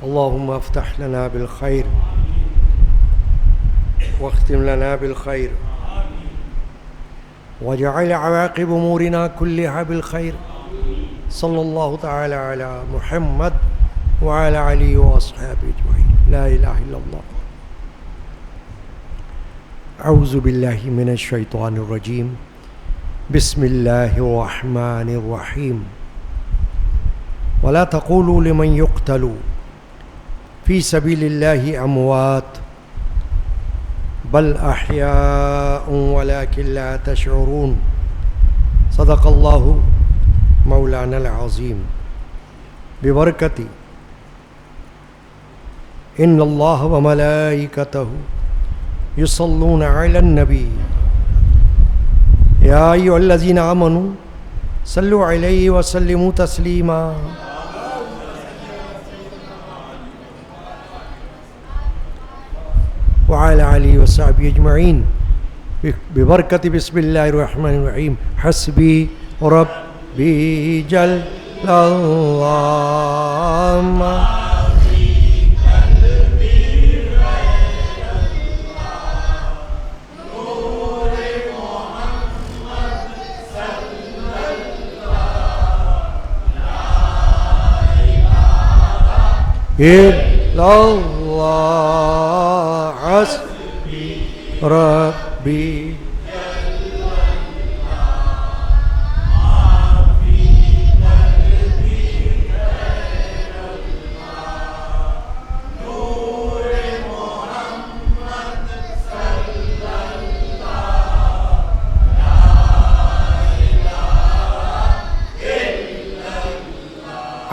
اللهم افتح لنا بالخير واختم لنا بالخير واجعل عواقب أمورنا كلها بالخير. صلى الله تعالى على محمد وعلى آله وأصحابه أجمعين. لا إله إلا الله. أعوذ بالله من الشيطان الرجيم. بسم الله الرحمن الرحيم. ولا تقولوا لمن يقتل في سبيل الله أموات بل أحياء ولكن لا تشعرون. صدق الله مولانا العظيم. ببركة إن الله وملائكته يصلون على النبي يا أيها الذين آمنوا صلوا عليه وسلموا تسليما. وعلى آله وصحبه أجمعين ببركة بسم الله الرحمن الرحيم. حسبي ربي جل الله إلا الله حسبي ربي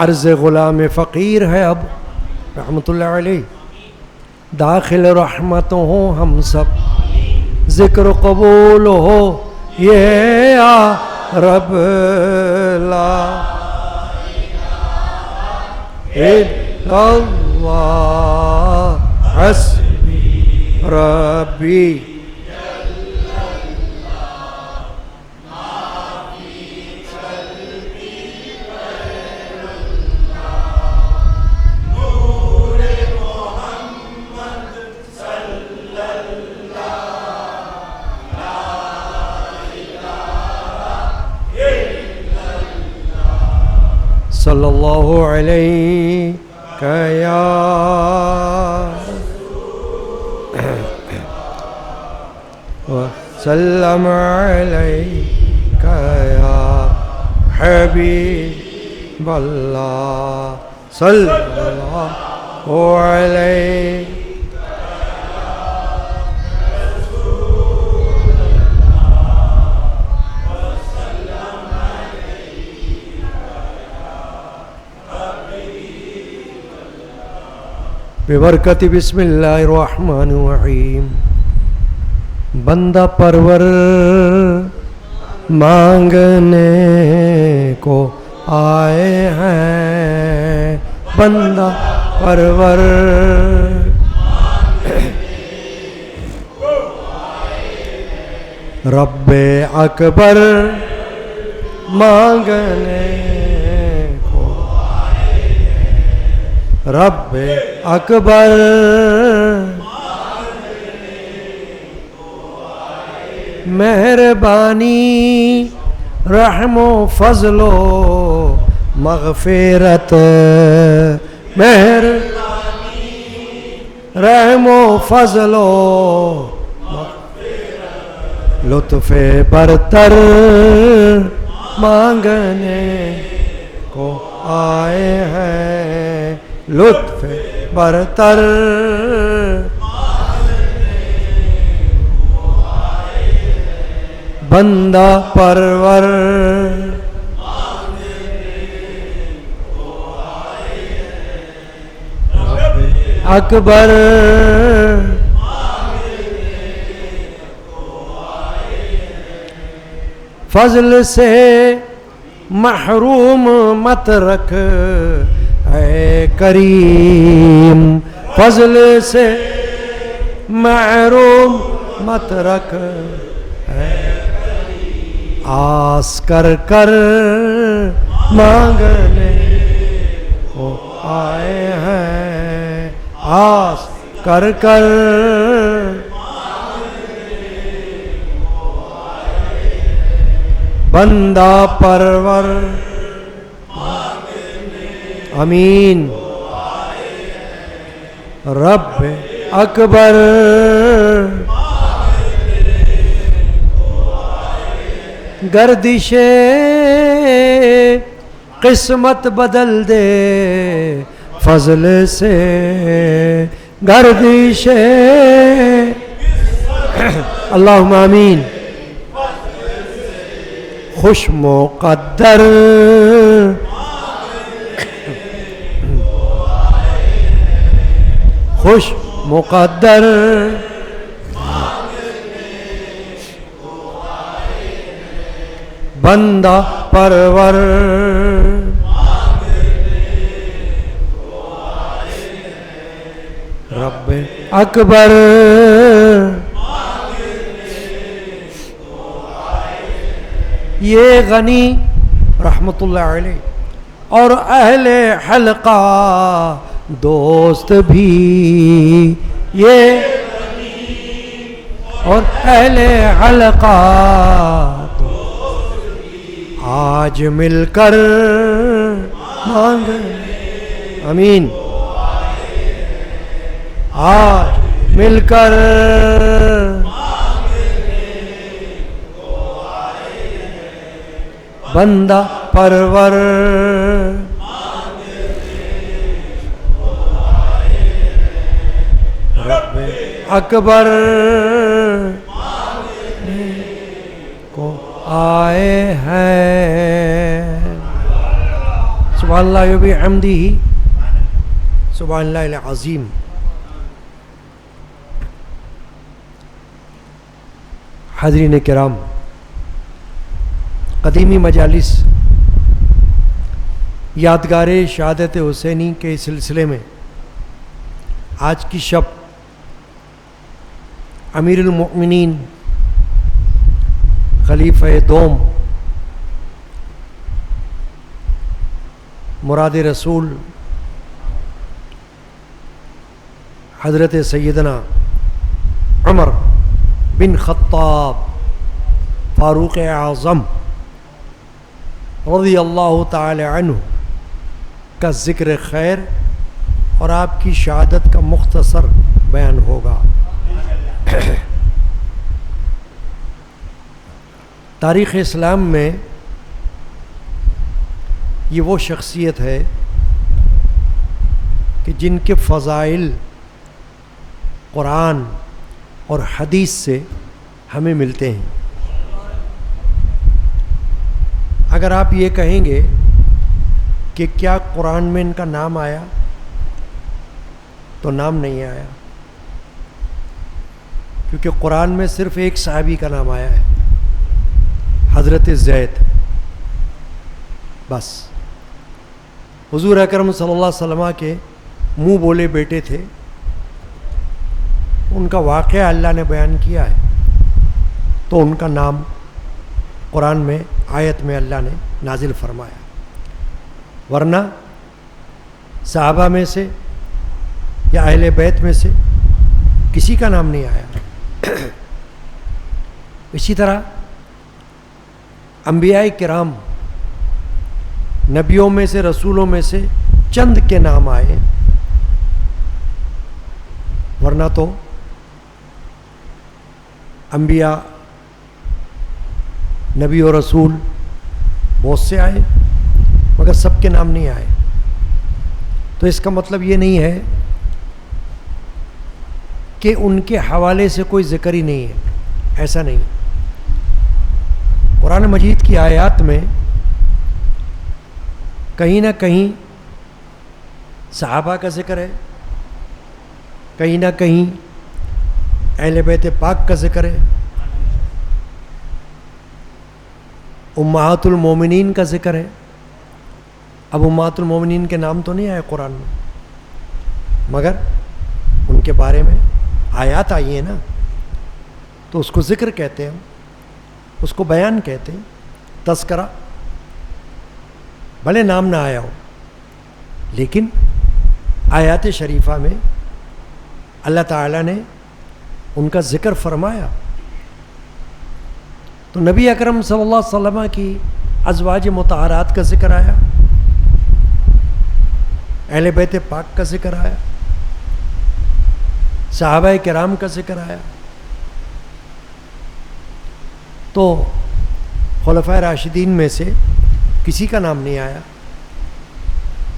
عرض غلام فقیر ہے اب رحمت اللہ علیہ. داخل رحمت ہو ہم سب، ذکر قبول ہو یہ یا رب. لا الا اللہ حسبی ربی. صلی اللہ علیہ یا وسلم علیہ یا حبیب اللہ صلی اللہ علیہ. ببرکت بسم اللہ الرحمن الرحیم. بندہ پرور مانگنے کو آئے ہیں، بندہ پرور رب اکبر مانگنے کو، رب اکبر مہربانی رحم و فضل و مغفرت، مہربانی رحم و فضل و لطف برتر مانگنے کو آئے ہیں، لطف برتر بندہ پرور اکبر فضل سے محروم مت رکھ اے کریم، فضل سے محروم مت رکھ اے آس کر کر مانگنے کو آئے ہیں، کر کر بندہ پرور امین رب اکبر گردش قسمت بدل دے فضل سے گردش اللہم آمین خوش مقدر خوش مقدر بندہ پرور رب اکبر یہ غنی رحمت اللہ علیہ اور اہل حلقہ دوست بھی یہ اور اہل حلقہ آج مل کر مانگ امین آج مل کر بندہ پرور رب اکبر کو آئے ہیں سبحان اللہ و بحمدہ سبحان اللہ العظیم. حاضرین کرام، قدیمی مجالس یادگار شہادت حسینی کے سلسلے میں آج کی شب امیر المؤمنین خلیفہ دوم مراد رسول حضرت سیدنا عمر بن خطاب فاروق اعظم رضی اللہ تعالی عنہ کا ذکر خیر اور آپ کی شہادت کا مختصر بیان ہوگا. تاریخ اسلام میں یہ وہ شخصیت ہے کہ جن کے فضائل قرآن اور حدیث سے ہمیں ملتے ہیں. اگر آپ یہ کہیں گے کہ کیا قرآن میں ان کا نام آیا تو نام نہیں آیا، کیونکہ قرآن میں صرف ایک صحابی کا نام آیا ہے، حضرت زید، بس. حضور اکرم صلی اللہ علیہ وسلم کے منہ بولے بیٹے تھے، ان کا واقعہ اللہ نے بیان کیا ہے تو ان کا نام قرآن میں آیت میں اللہ نے نازل فرمایا، ورنہ صحابہ میں سے یا اہل بیت میں سے کسی کا نام نہیں آیا. اسی طرح انبیاء کرام نبیوں میں سے رسولوں میں سے چند کے نام آئے، ورنہ تو انبیاء نبی و رسول بہت سے آئے مگر سب کے نام نہیں آئے. تو اس کا مطلب یہ نہیں ہے کہ ان کے حوالے سے کوئی ذکر ہی نہیں ہے، ایسا نہیں. قرآن مجید کی آیات میں کہیں نہ کہیں صحابہ کا ذکر ہے، کہیں نہ کہیں اہل بیت پاک کا ذکر ہے، امہات المومنین کا ذکر ہے. اب امہات المومنین کے نام تو نہیں آئے قرآن میں، مگر ان کے بارے میں آیات آئی ہیں نا، تو اس کو ذکر کہتے ہیں، اس کو بیان کہتے ہیں، تذکرہ. بھلے نام نہ آیا ہو لیکن آیات شریفہ میں اللہ تعالیٰ نے ان کا ذکر فرمایا. تو نبی اکرم صلی اللہ علیہ وسلم کی ازواج مطہرات کا ذکر آیا، اہل بیت پاک کا ذکر آیا، صحابہ کرام کا ذکر آیا. تو خلفائے راشدین میں سے کسی کا نام نہیں آیا.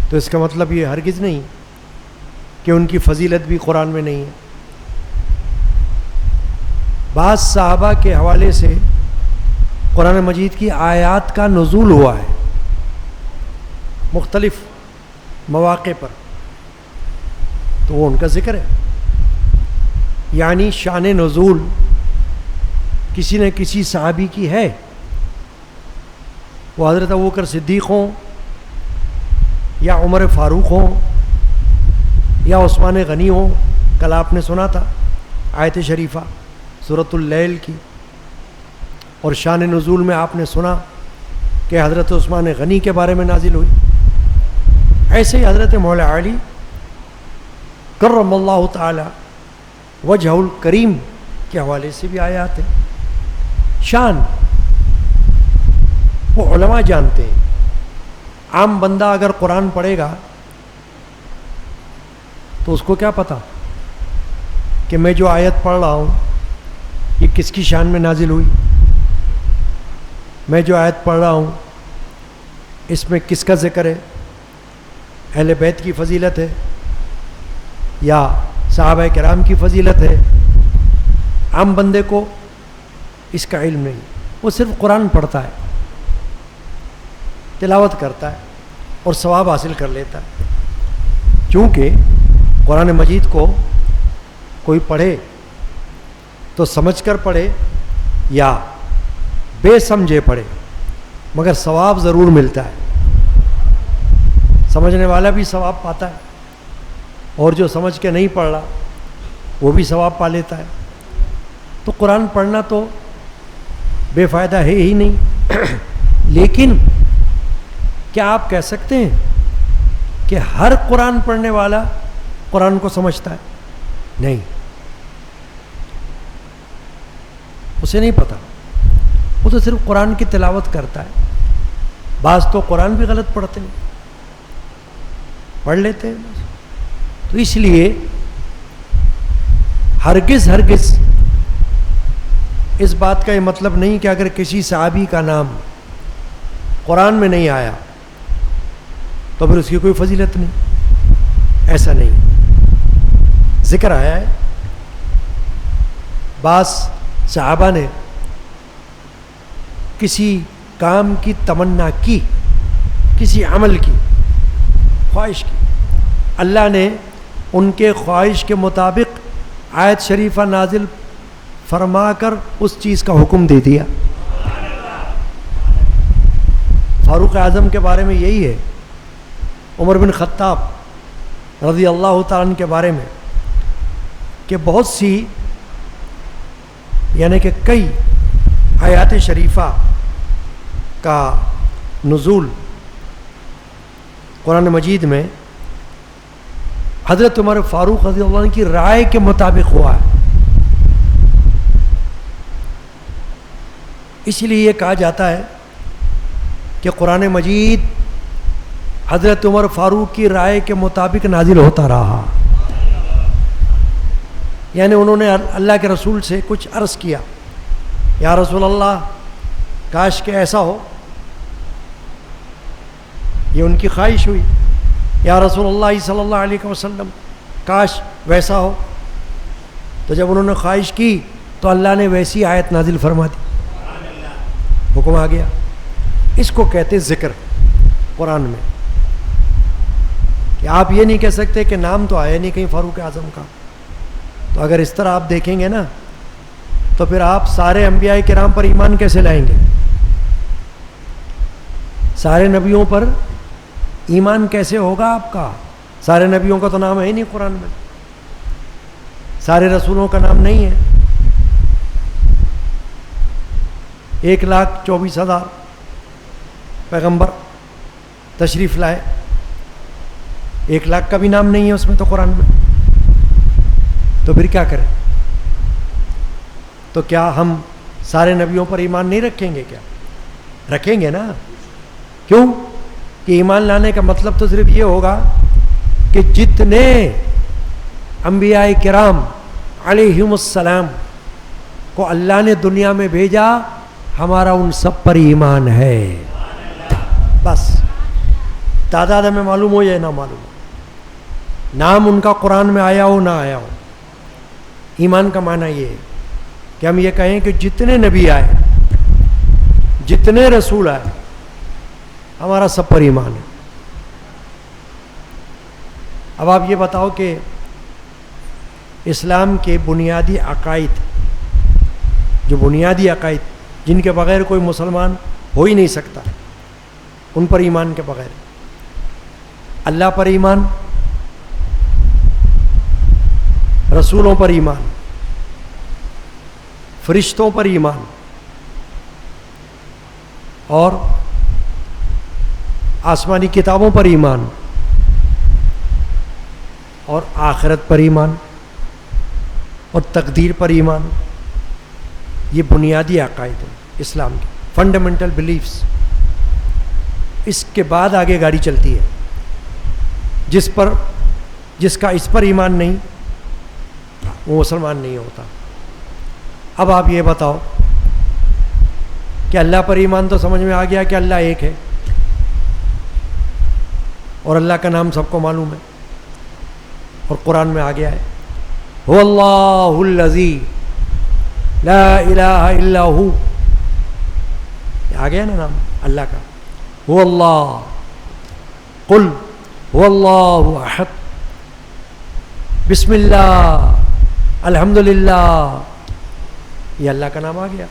تو اس کا مطلب یہ ہرگز نہیں کہ ان کی فضیلت بھی قرآن میں نہیں ہے. بعض صحابہ کے حوالے سے قرآن مجید کی آیات کا نزول ہوا ہے مختلف مواقع پر، تو وہ ان کا ذکر ہے. یعنی شان نزول کسی نہ کسی صحابی کی ہے. وہ حضرت ابوبکر صدیق ہوں یا عمر فاروق ہوں یا عثمان غنی ہوں. کل آپ نے سنا تھا آیت شریفہ سورۃ اللیل کی، اور شان نزول میں آپ نے سنا کہ حضرت عثمان غنی کے بارے میں نازل ہوئی. ایسے ہی حضرت مولا علی کرم اللہ تعالی وجہ الکریم کے حوالے سے بھی آیات ہیں. شان وہ علماء جانتے ہیں. عام بندہ اگر قرآن پڑھے گا تو اس کو کیا پتا کہ میں جو آیت پڑھ رہا ہوں یہ کس کی شان میں نازل ہوئی، میں جو آیت پڑھ رہا ہوں اس میں کس کا ذکر ہے، اہل بیت کی فضیلت ہے یا صحابہ کرام کی فضیلت ہے. عام بندے کو اس کا علم نہیں. وہ صرف قرآن پڑھتا ہے، تلاوت کرتا ہے اور ثواب حاصل کر لیتا ہے. چونکہ قرآن مجید کو کوئی پڑھے تو سمجھ کر پڑھے یا بے سمجھے پڑھے مگر ثواب ضرور ملتا ہے. سمجھنے والا بھی ثواب پاتا ہے اور جو سمجھ کے نہیں پڑھ رہا وہ بھی ثواب پا لیتا ہے. تو قرآن پڑھنا تو بے فائدہ ہے ہی نہیں. لیکن کیا آپ کہہ سکتے ہیں کہ ہر قرآن پڑھنے والا قرآن کو سمجھتا ہے؟ نہیں، اسے نہیں پتا. وہ تو صرف قرآن کی تلاوت کرتا ہے. بعض تو قرآن بھی غلط پڑھتے ہیں، پڑھ لیتے ہیں. تو اس لیے ہرگز اس بات کا یہ مطلب نہیں کہ اگر کسی صحابی کا نام قرآن میں نہیں آیا تو پھر اس کی کوئی فضیلت نہیں. ایسا نہیں. ذکر آیا ہے بعض صحابہ نے کسی کام کی تمنا کی، کسی عمل کی خواہش کی، اللہ نے ان کے خواہش کے مطابق آیت شریفہ نازل فرما کر اس چیز کا حکم دے دیا. فاروق اعظم کے بارے میں یہی ہے، عمر بن خطاب رضی اللہ تعالیٰ عنہ کے بارے میں، کہ بہت سی یعنی کہ کئی آیات شریفہ کا نزول قرآن مجید میں حضرت عمر فاروق رضی اللہ عنہ کی رائے کے مطابق ہوا ہے. اس لیے یہ کہا جاتا ہے کہ قرآن مجید حضرت عمر فاروق کی رائے کے مطابق نازل ہوتا رہا. یعنی انہوں نے اللہ کے رسول سے کچھ عرض کیا، یا رسول اللہ کاش کہ ایسا ہو. یہ ان کی خواہش ہوئی. یا رسول اللہ صلی اللہ علیہ وسلم کاش ویسا ہو. تو جب انہوں نے خواہش کی تو اللہ نے ویسی آیت نازل فرما دی، حکم آ گیا. اس کو کہتے ذکر قرآن میں. کہ آپ یہ نہیں کہہ سکتے کہ نام تو آیا نہیں کہیں فاروق اعظم کا. تو اگر اس طرح آپ دیکھیں گے نا تو پھر آپ سارے انبیاء کرام پر ایمان کیسے لائیں گے؟ سارے نبیوں پر ایمان کیسے ہوگا آپ کا؟ سارے نبیوں کا تو نام ہے ہی نہیں قرآن میں، سارے رسولوں کا نام نہیں ہے. 1,24,000 پیغمبر تشریف لائے، 1 لاکھ کا بھی نام نہیں ہے اس میں تو قرآن میں. تو پھر کیا کریں؟ تو کیا ہم سارے نبیوں پر ایمان نہیں رکھیں گے؟ کیا رکھیں گے نا؟ کیوں کہ ایمان لانے کا مطلب تو صرف یہ ہوگا کہ جتنے انبیاء کرام علیہم السلام کو اللہ نے دنیا میں بھیجا ہمارا ان سب پر ایمان ہے. بس تعداد ہمیں معلوم ہو یا نہ معلوم ہو, نام ان کا قرآن میں آیا ہو نہ آیا ہو, ایمان کا معنی یہ ہے کہ ہم یہ کہیں کہ جتنے نبی آئے, جتنے رسول آئے, ہمارا سب پر ایمان ہے. اب آپ یہ بتاؤ کہ اسلام کے بنیادی عقائد, جو بنیادی عقائد جن کے بغیر کوئی مسلمان ہو ہی نہیں سکتا, ان پر ایمان کے بغیر اللہ پر ایمان, رسولوں پر ایمان, فرشتوں پر ایمان, اور آسمانی کتابوں پر ایمان, اور آخرت پر ایمان, اور تقدیر پر ایمان. یہ بنیادی عقائد ہیں اسلام کے, فنڈامنٹل بلیفس. اس کے بعد آگے گاڑی چلتی ہے. جس کا اس پر ایمان نہیں وہ مسلمان نہیں ہوتا. اب آپ یہ بتاؤ کہ اللہ پر ایمان تو سمجھ میں آ گیا کہ اللہ ایک ہے, اور اللہ کا نام سب کو معلوم ہے, اور قرآن میں آ گیا ہے هو اللہ الذی لا الہ الا ہو. آ گیا نا نام اللہ کا, هو اللہ, قل هو اللہ احد, بسم اللہ, الحمدللہ, یہ اللہ کا نام آ گیا.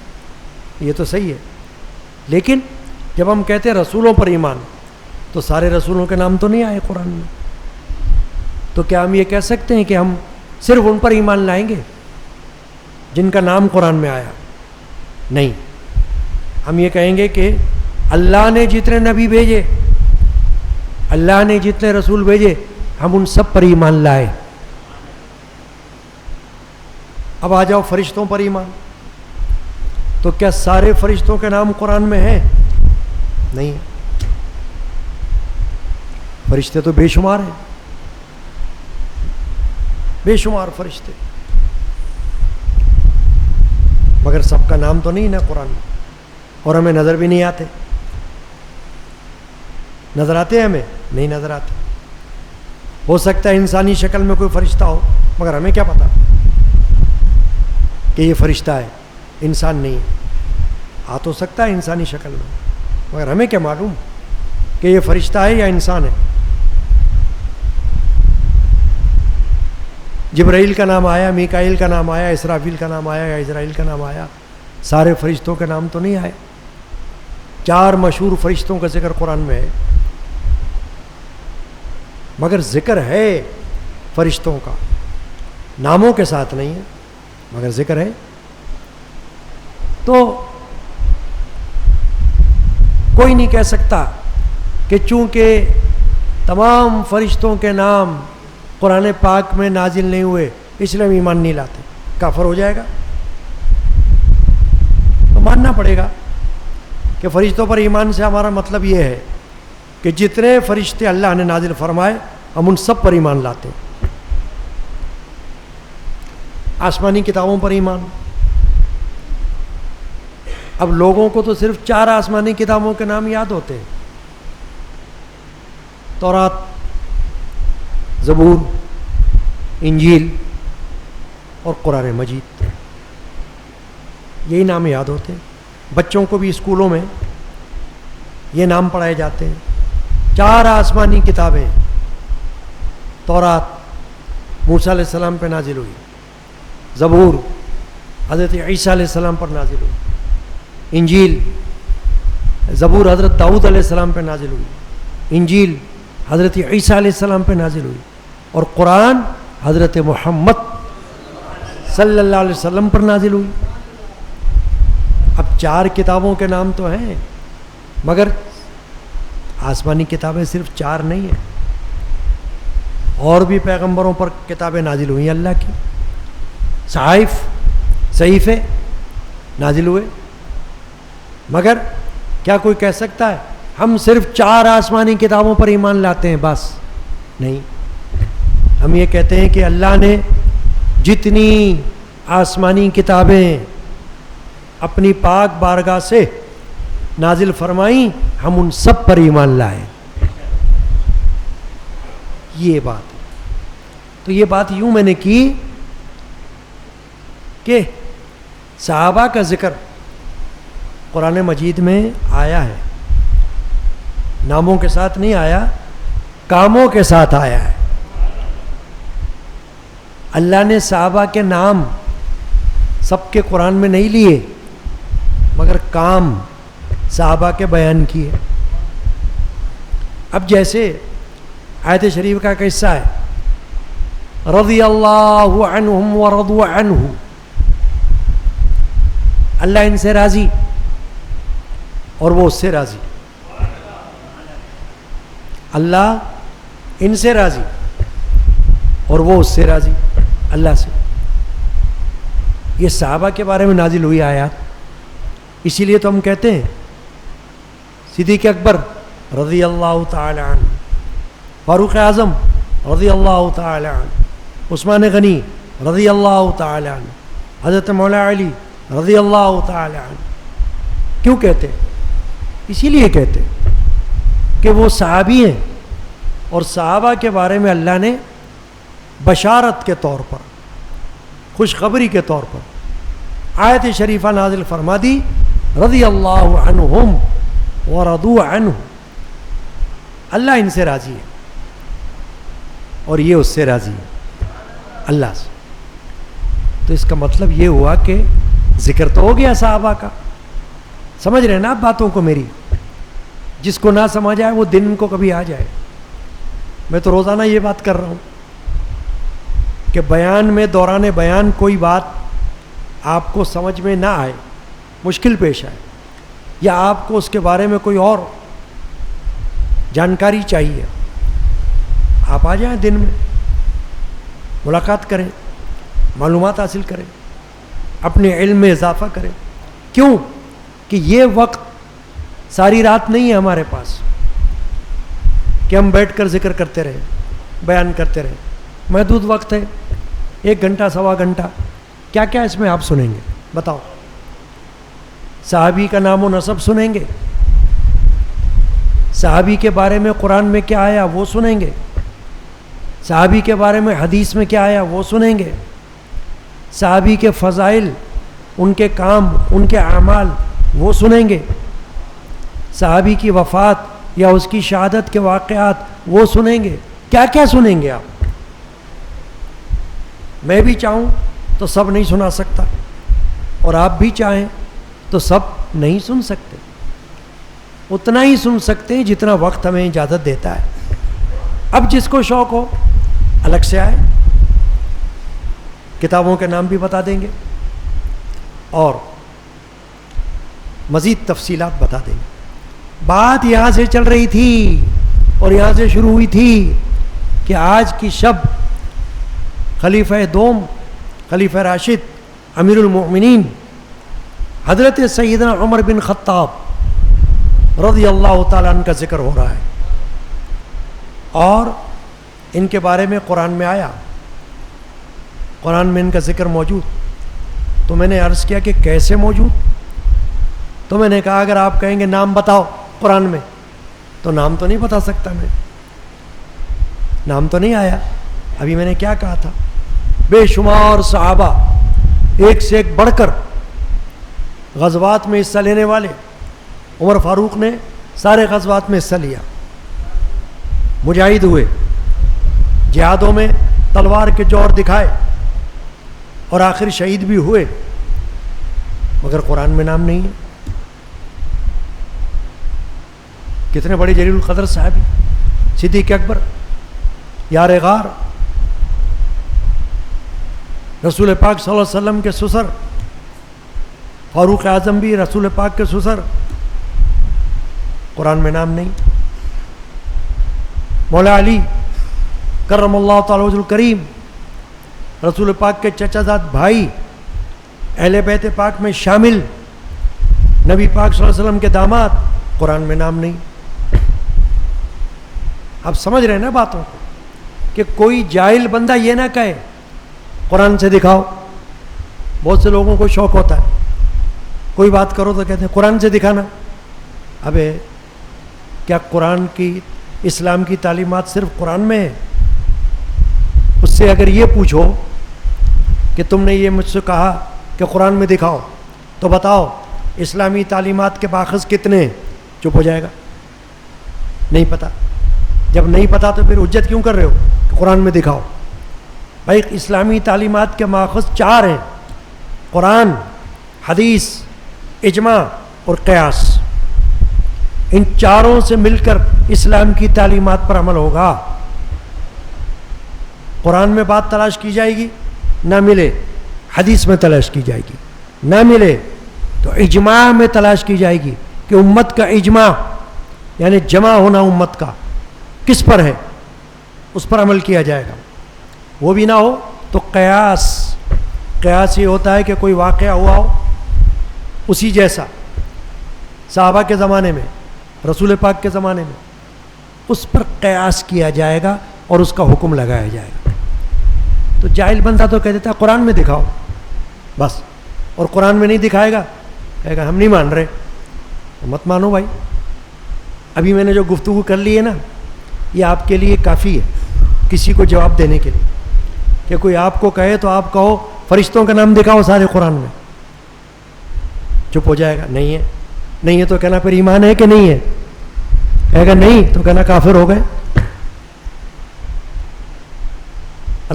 یہ تو صحیح ہے, لیکن جب ہم کہتے ہیں رسولوں پر ایمان تو سارے رسولوں کے نام تو نہیں آئے قرآن میں. تو کیا ہم یہ کہہ سکتے ہیں کہ ہم صرف ان پر ایمان لائیں گے جن کا نام قرآن میں آیا؟ نہیں. ہم یہ کہیں گے کہ اللہ نے جتنے نبی بھیجے, اللہ نے جتنے رسول بھیجے, ہم ان سب پر ایمان لائے. اب آ جاؤ فرشتوں پر ایمان. تو کیا سارے فرشتوں کے نام قرآن میں ہیں؟ نہیں. فرشتے تو بے شمار ہیں, بے شمار فرشتے, مگر سب کا نام تو نہیں نا قرآن میں, اور ہمیں نظر بھی نہیں آتے. نظر آتے ہیں؟ ہمیں نہیں نظر آتے. ہو سکتا ہے انسانی شکل میں کوئی فرشتہ ہو, مگر ہمیں کیا پتا کہ یہ فرشتہ ہے, انسان نہیں ہے. آ تو سکتا ہے انسانی شکل میں, مگر ہمیں کیا معلوم کہ یہ فرشتہ ہے یا انسان ہے. جبرائیل کا نام آیا, میکائیل کا نام آیا, اسرافیل کا نام آیا, یا اسرائیل کا نام آیا, سارے فرشتوں کے نام تو نہیں آئے. 4 مشہور فرشتوں کا ذکر قرآن میں ہے, مگر ذکر ہے فرشتوں کا, ناموں کے ساتھ نہیں ہے, مگر ذکر ہے. تو کوئی نہیں کہہ سکتا کہ چونکہ تمام فرشتوں کے نام قرآن پاک میں نازل نہیں ہوئے اس لیے ہم ایمان نہیں لاتے. کافر ہو جائے گا. تو ماننا پڑے گا کہ فرشتوں پر ایمان سے ہمارا مطلب یہ ہے کہ جتنے فرشتے اللہ نے نازل فرمائے ہم ان سب پر ایمان لاتے ہیں. آسمانی کتابوں پر ایمان. اب لوگوں کو تو صرف 4 آسمانی کتابوں کے نام یاد ہوتے ہیں, تورات, زبور, انجیل اور قرآن مجید. یہی نام یاد ہوتے ہیں. بچوں کو بھی اسکولوں میں یہ نام پڑھائے جاتے ہیں. 4 آسمانی کتابیں, تورات موسیٰ علیہ السلام پہ نازل ہوئی, زبور حضرت عیسیٰ علیہ السلام پر نازل ہوئی, انجیل زبور حضرت داؤد علیہ السلام پہ نازل ہوئی, انجیل حضرت عیسیٰ علیہ السلام پہ نازل ہوئی, اور قرآن حضرت محمد صلی اللہ علیہ وسلم پر نازل ہوئی. اب 4 کتابوں کے نام تو ہیں, مگر آسمانی کتابیں صرف 4 نہیں ہیں, اور بھی پیغمبروں پر کتابیں نازل ہوئی اللہ کی. صحیفے نازل ہوئے، مگر کیا کوئی کہہ سکتا ہے ہم صرف 4 آسمانی کتابوں پر ایمان لاتے ہیں بس؟ نہیں، ہم یہ کہتے ہیں کہ اللہ نے جتنی آسمانی کتابیں اپنی پاک بارگاہ سے نازل فرمائیں ہم ان سب پر ایمان لائے. یہ بات ہے. تو یہ بات یوں میں نے کی کہ صحابہ کا ذکر قرآن مجید میں آیا ہے، ناموں کے ساتھ نہیں آیا، کاموں کے ساتھ آیا ہے. اللہ نے صحابہ کے نام سب کے قرآن میں نہیں لیے، مگر کام صحابہ کے بیان کیے. اب جیسے آیت شریف کا قصہ ہے، رضی اللہ عنہم ورضوا عنہ، اللہ ان سے راضی اور وہ اس سے راضی. اللہ ان سے راضی اور وہ اس سے راضی، اللہ سے. یہ صحابہ کے بارے میں نازل ہوئی آیات. اسی لیے تو ہم کہتے ہیں صدیق اکبر رضی اللہ تعالی عنہ، فاروق اعظم رضی اللہ تعالی عنہ، عثمان غنی رضی اللہ تعالی عنہ، حضرت مولا علی رضی اللہ تعالی عنہ. کیوں کہتے ہیں؟ اسی لیے کہتے ہیں کہ وہ صحابی ہیں، اور صحابہ کے بارے میں اللہ نے بشارت کے طور پر، خوشخبری کے طور پر آیت شریفہ نازل فرما دی، رضی اللہ عنہم ورضوا عنہ. اللہ ان سے راضی ہے اور یہ اس سے راضی ہے، اللہ سے. تو اس کا مطلب یہ ہوا کہ ذکر تو ہو گیا صحابہ کا. سمجھ رہے ہیں نا آپ باتوں کو میری؟ جس کو نہ سمجھ آئے وہ دن کو کبھی آ جائے. میں تو روزانہ یہ بات کر رہا ہوں کہ بیان میں، دوران بیان، کوئی بات آپ کو سمجھ میں نہ آئے، مشکل پیش آئے، یا آپ کو اس کے بارے میں کوئی اور جانکاری چاہیے، آپ آ جائیں دن میں، ملاقات کریں، معلومات حاصل کریں، اپنے علم میں اضافہ کریں. کیوں کہ یہ وقت ساری رات نہیں ہے ہمارے پاس کہ ہم بیٹھ کر ذکر کرتے رہیں، بیان کرتے رہیں. محدود وقت ہے، 1 گھنٹہ، 1.25 گھنٹہ. کیا کیا اس میں آپ سنیں گے بتاؤ؟ صحابی کا نام و نسب سنیں گے، صحابی کے بارے میں قرآن میں کیا آیا وہ سنیں گے، صحابی کے بارے میں حدیث میں کیا آیا وہ سنیں گے، صحابی کے فضائل، ان کے کام، ان کے اعمال وہ سنیں گے، صحابی کی وفات یا اس کی شہادت کے واقعات وہ سنیں گے. کیا کیا سنیں گے آپ؟ میں بھی چاہوں تو سب نہیں سنا سکتا، اور آپ بھی چاہیں تو سب نہیں سن سکتے. اتنا ہی سن سکتے ہیں جتنا وقت ہمیں اجازت دیتا ہے. اب جس کو شوق ہو الگ سے آئے، کتابوں کے نام بھی بتا دیں گے اور مزید تفصیلات بتا دیں گے. بات یہاں سے چل رہی تھی اور یہاں سے شروع ہوئی تھی کہ آج کی شب خلیفہ دوم، خلیفہ راشد، امیر المؤمنین حضرت سیدنا عمر بن خطاب رضی اللہ تعالیٰ عنہ کا ذکر ہو رہا ہے، اور ان کے بارے میں قرآن میں آیا، قرآن میں ان کا ذکر موجود. تو میں نے عرض کیا کہ کیسے موجود؟ تو میں نے کہا اگر آپ کہیں گے نام بتاؤ قرآن میں، تو نام تو نہیں بتا سکتا میں، نام تو نہیں آیا. ابھی میں نے کیا کہا تھا؟ بے شمار صحابہ، ایک سے ایک بڑھ کر غزوات میں حصہ لینے والے. عمر فاروق نے سارے غزوات میں حصہ لیا، مجاہد ہوئے، جہادوں میں تلوار کے جوہر دکھائے اور آخر شہید بھی ہوئے، مگر قرآن میں نام نہیں ہے. کتنے بڑے جلیل القدر صحابی، صدیق اکبر، یار غار، رسول پاک صلی اللہ علیہ وسلم کے سسر، فاروق اعظم بھی رسول پاک کے سسر، قرآن میں نام نہیں. مولا علی کرم اللہ تعالی وجہ الکریم رسول پاک کے چچا زاد بھائی اہل بیت پاک میں شامل نبی پاک صلی اللہ علیہ وسلم کے داماد، قرآن میں نام نہیں۔ آپ سمجھ رہے ہیں نا باتوں کو، کہ کوئی جاہل بندہ یہ نہ کہے قرآن سے دکھاؤ۔ بہت سے لوگوں کو شوق ہوتا ہے، کوئی بات کرو تو کہتے ہیں قرآن سے دکھانا۔ ابے کیا قرآن کی اسلام کی تعلیمات صرف قرآن میں ہے؟ اس سے اگر یہ پوچھو کہ تم نے یہ مجھ سے کہا کہ قرآن میں دکھاؤ، تو بتاؤ اسلامی تعلیمات کے ماخذ کتنے ہیں؟ چپ ہو جائے گا، نہیں پتہ۔ جب نہیں پتہ تو پھر حجت کیوں کر رہے ہو کہ قرآن میں دکھاؤ؟ بھائی اسلامی تعلیمات کے ماخذ 4 ہیں: قرآن، حدیث، اجماع اور قیاس۔ ان چاروں سے مل کر اسلام کی تعلیمات پر عمل ہوگا۔ قرآن میں بات تلاش کی جائے گی، نہ ملے حدیث میں تلاش کی جائے گی، نہ ملے تو اجماع میں تلاش کی جائے گی کہ امت کا اجماع یعنی جمع ہونا امت کا کس پر ہے، اس پر عمل کیا جائے گا۔ وہ بھی نہ ہو تو قیاس۔ قیاس یہ ہوتا ہے کہ کوئی واقعہ ہوا ہو اسی جیسا صحابہ کے زمانے میں، رسول پاک کے زمانے میں، اس پر قیاس کیا جائے گا اور اس کا حکم لگایا جائے گا۔ تو جاہل بندہ تو کہہ دیتا ہے قرآن میں دکھاؤ بس، اور قرآن میں نہیں دکھائے گا کہے گا ہم نہیں مان رہے۔ مت مانو بھائی، ابھی میں نے جو گفتگو کر لی ہے نا، یہ آپ کے لیے کافی ہے کسی کو جواب دینے کے لیے، کہ کوئی آپ کو کہے تو آپ کہو فرشتوں کا نام دکھاؤ سارے قرآن میں، چپ ہو جائے گا، نہیں ہے۔ نہیں ہے تو کہنا پھر ایمان ہے کہ نہیں ہے؟ کہے گا نہیں تو کہنا کافر ہو گئے۔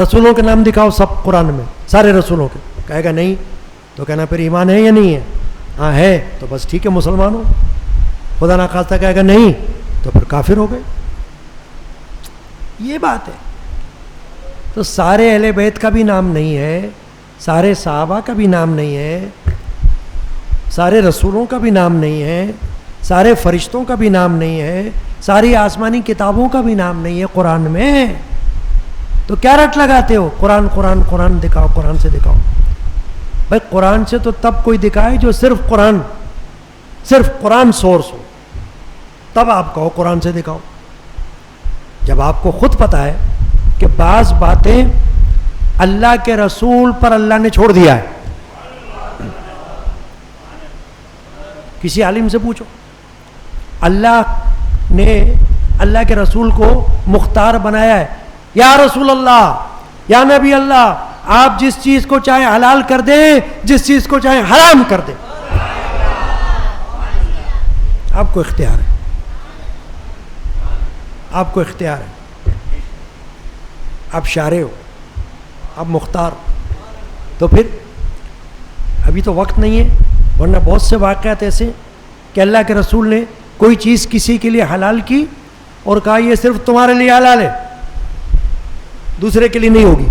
رسولوں کے نام دکھاؤ سب قرآن میں، سارے رسولوں کے، کہے گا نہیں تو کہنا پھر ایمان ہے یا نہیں ہے؟ ہاں ہے تو بس ٹھیک ہے مسلمان ہو۔ خدا نخواستہ کہے گا نہیں تو پھر کافر ہو گئے۔ یہ بات ہے۔ تو سارے اہل بیت کا بھی نام نہیں ہے، سارے صحابہ کا بھی نام نہیں ہے، سارے رسولوں کا بھی نام نہیں ہے، سارے فرشتوں کا بھی نام نہیں ہے، ساری آسمانی کتابوں کا بھی نام نہیں ہے قرآن میں۔ تو کیا رٹ لگاتے ہو؟ قرآن قرآن قرآن دکھاؤ، قرآن سے دکھاؤ۔ بھائی قرآن سے تو تب کوئی دکھائے جو صرف قرآن سورس ہو، تب آپ کہو قرآن سے دکھاؤ۔ جب آپ کو خود پتہ ہے کہ بعض باتیں اللہ کے رسول پر اللہ نے چھوڑ دیا ہے، کسی عالم سے پوچھو، اللہ نے اللہ کے رسول کو مختار بنایا ہے، یا رسول اللہ، یا نبی اللہ، آپ جس چیز کو چاہیں حلال کر دیں، جس چیز کو چاہیں حرام کر دیں، آپ کو اختیار ہے، آپ کو اختیار ہے، آپ شارع ہو، آپ مختار ہو۔ تو پھر ابھی تو وقت نہیں ہے، ورنہ بہت سے واقعات ایسے کہ اللہ کے رسول نے کوئی چیز کسی کے لیے حلال کی اور کہا یہ صرف تمہارے لیے حلال ہے، دوسرے کے لیے نہیں ہوگی۔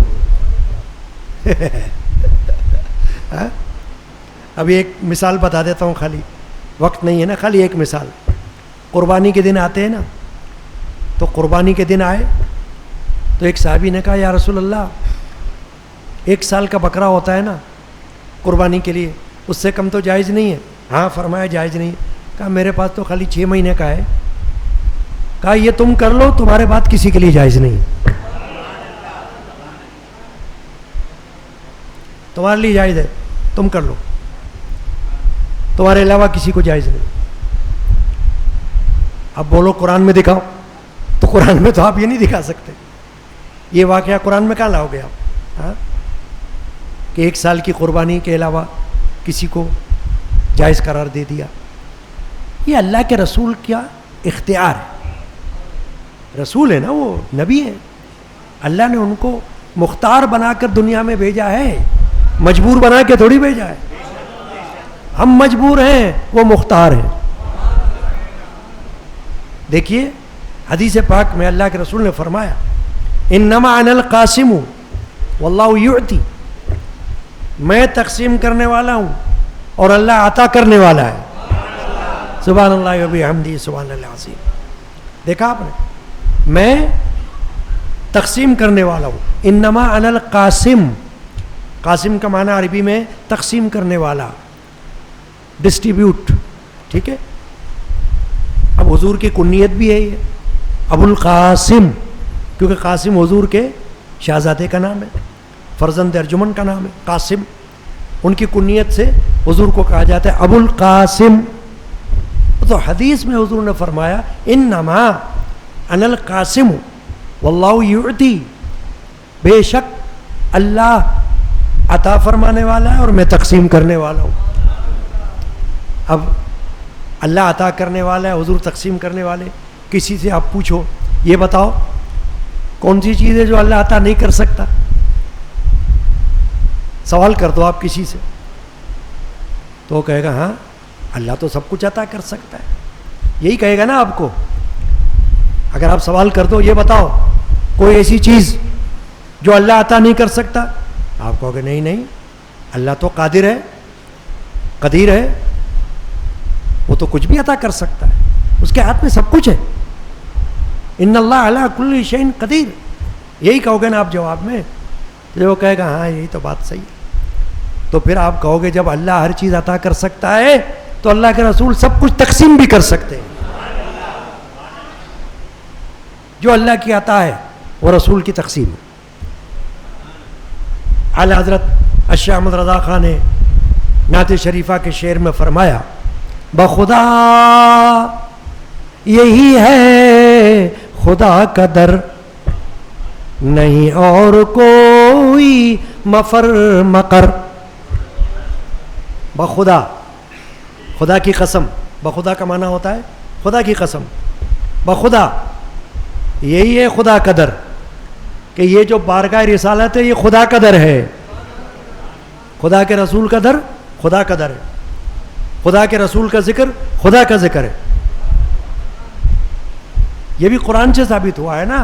ابھی ایک مثال بتا دیتا ہوں، خالی وقت نہیں ہے نا، خالی ایک مثال۔ قربانی کے دن آتے ہیں نا، تو قربانی کے دن آئے تو ایک صحابی نے کہا یا رسول اللہ 1 سال کا بکرا ہوتا ہے نا قربانی کے لیے، اس سے کم تو جائز نہیں ہے؟ ہاں فرمایا جائز نہیں ہے۔ کہا میرے پاس تو خالی 6 مہینے کا ہے۔ کہا یہ تم کر لو، تمہارے بعد کسی کے لیے جائز نہیں ہے، تمہارے لیے جائز ہے، تم کر لو، تمہارے علاوہ کسی کو جائز نہیں۔ اب بولو قرآن میں دکھاؤ، تو قرآن میں تو آپ یہ نہیں دکھا سکتے۔ یہ واقعہ قرآن میں کہاں لاؤ گے آپ؟ ہاں کہ 1 سال کی قربانی کے علاوہ کسی کو جائز قرار دے دیا۔ یہ اللہ کے رسول کیا اختیار ہے، رسول ہے نا، وہ نبی ہے، اللہ نے ان کو مختار بنا کر دنیا میں بھیجا ہے، مجبور بنا کے تھوڑی بھیجا ہے۔ ہم مجبور ہیں، وہ مختار ہیں۔ دیکھیے حدیث پاک میں اللہ کے رسول نے فرمایا انما انا القاسم واللہ یعطی، میں تقسیم کرنے والا ہوں اور اللہ عطا کرنے والا ہے۔ سبحان اللہ و بحمدہ سبحان اللہ العظیم۔ دیکھا آپ نے، میں تقسیم کرنے والا ہوں، انما انا القاسم قاسم کا معنی عربی میں تقسیم کرنے والا، ڈسٹریبیوٹ، ٹھیک ہے. اب حضور کی کنیت بھی ہے یہ ابو القاسم، کیونکہ قاسم حضور کے شہزادے کا نام ہے، فرزند ارجمن کا نام ہے قاسم. ان کی کنیت سے حضور کو کہا جاتا ہے ابو القاسم. تو حدیث میں حضور نے فرمایا انما انا القاسم واللہ یعطی، بے شک اللہ عطا فرمانے والا ہے اور میں تقسیم کرنے والا ہوں. اب اللہ عطا کرنے والا ہے، حضور تقسیم کرنے والے. کسی سے آپ پوچھو یہ بتاؤ کون سی چیز ہے جو اللہ عطا نہیں کر سکتا؟ سوال کر دو آپ کسی سے تو وہ کہے گا ہاں اللہ تو سب کچھ عطا کر سکتا ہے. یہی کہے گا نا آپ کو. اگر آپ سوال کر دو یہ بتاؤ کوئی ایسی چیز جو اللہ عطا نہیں کر سکتا، آپ کہو گے نہیں نہیں، اللہ تو قادر ہے، قدیر ہے، وہ تو کچھ بھی عطا کر سکتا ہے، اس کے ہاتھ میں سب کچھ ہے. ان اللہ علی کل شیء قدیر، یہی کہو گے نا آپ جواب میں. تو وہ کہے گا ہاں یہی تو بات صحیح ہے. تو پھر آپ کہو گے جب اللہ ہر چیز عطا کر سکتا ہے تو اللہ کے رسول سب کچھ تقسیم بھی کر سکتے ہیں. جو اللہ کی عطا ہے وہ رسول کی تقسیم ہے. اعلی حضرت اشیاء احمد رضا خان نے نعت شریفہ کے شعر میں فرمایا بخدا یہی ہے خدا کا در، نہیں اور کوئی مفر مقر. بخدا، خدا کی قسم. بخدا کا معنی ہوتا ہے خدا کی قسم. بخدا یہی ہے خدا کا در، کہ یہ جو بارگاہ رسالت ہے یہ خدا کا در ہے. خدا کے رسول کا در خدا کا در ہے. خدا کے رسول کا ذکر خدا کا ذکر ہے. یہ بھی قرآن سے ثابت ہوا ہے نا،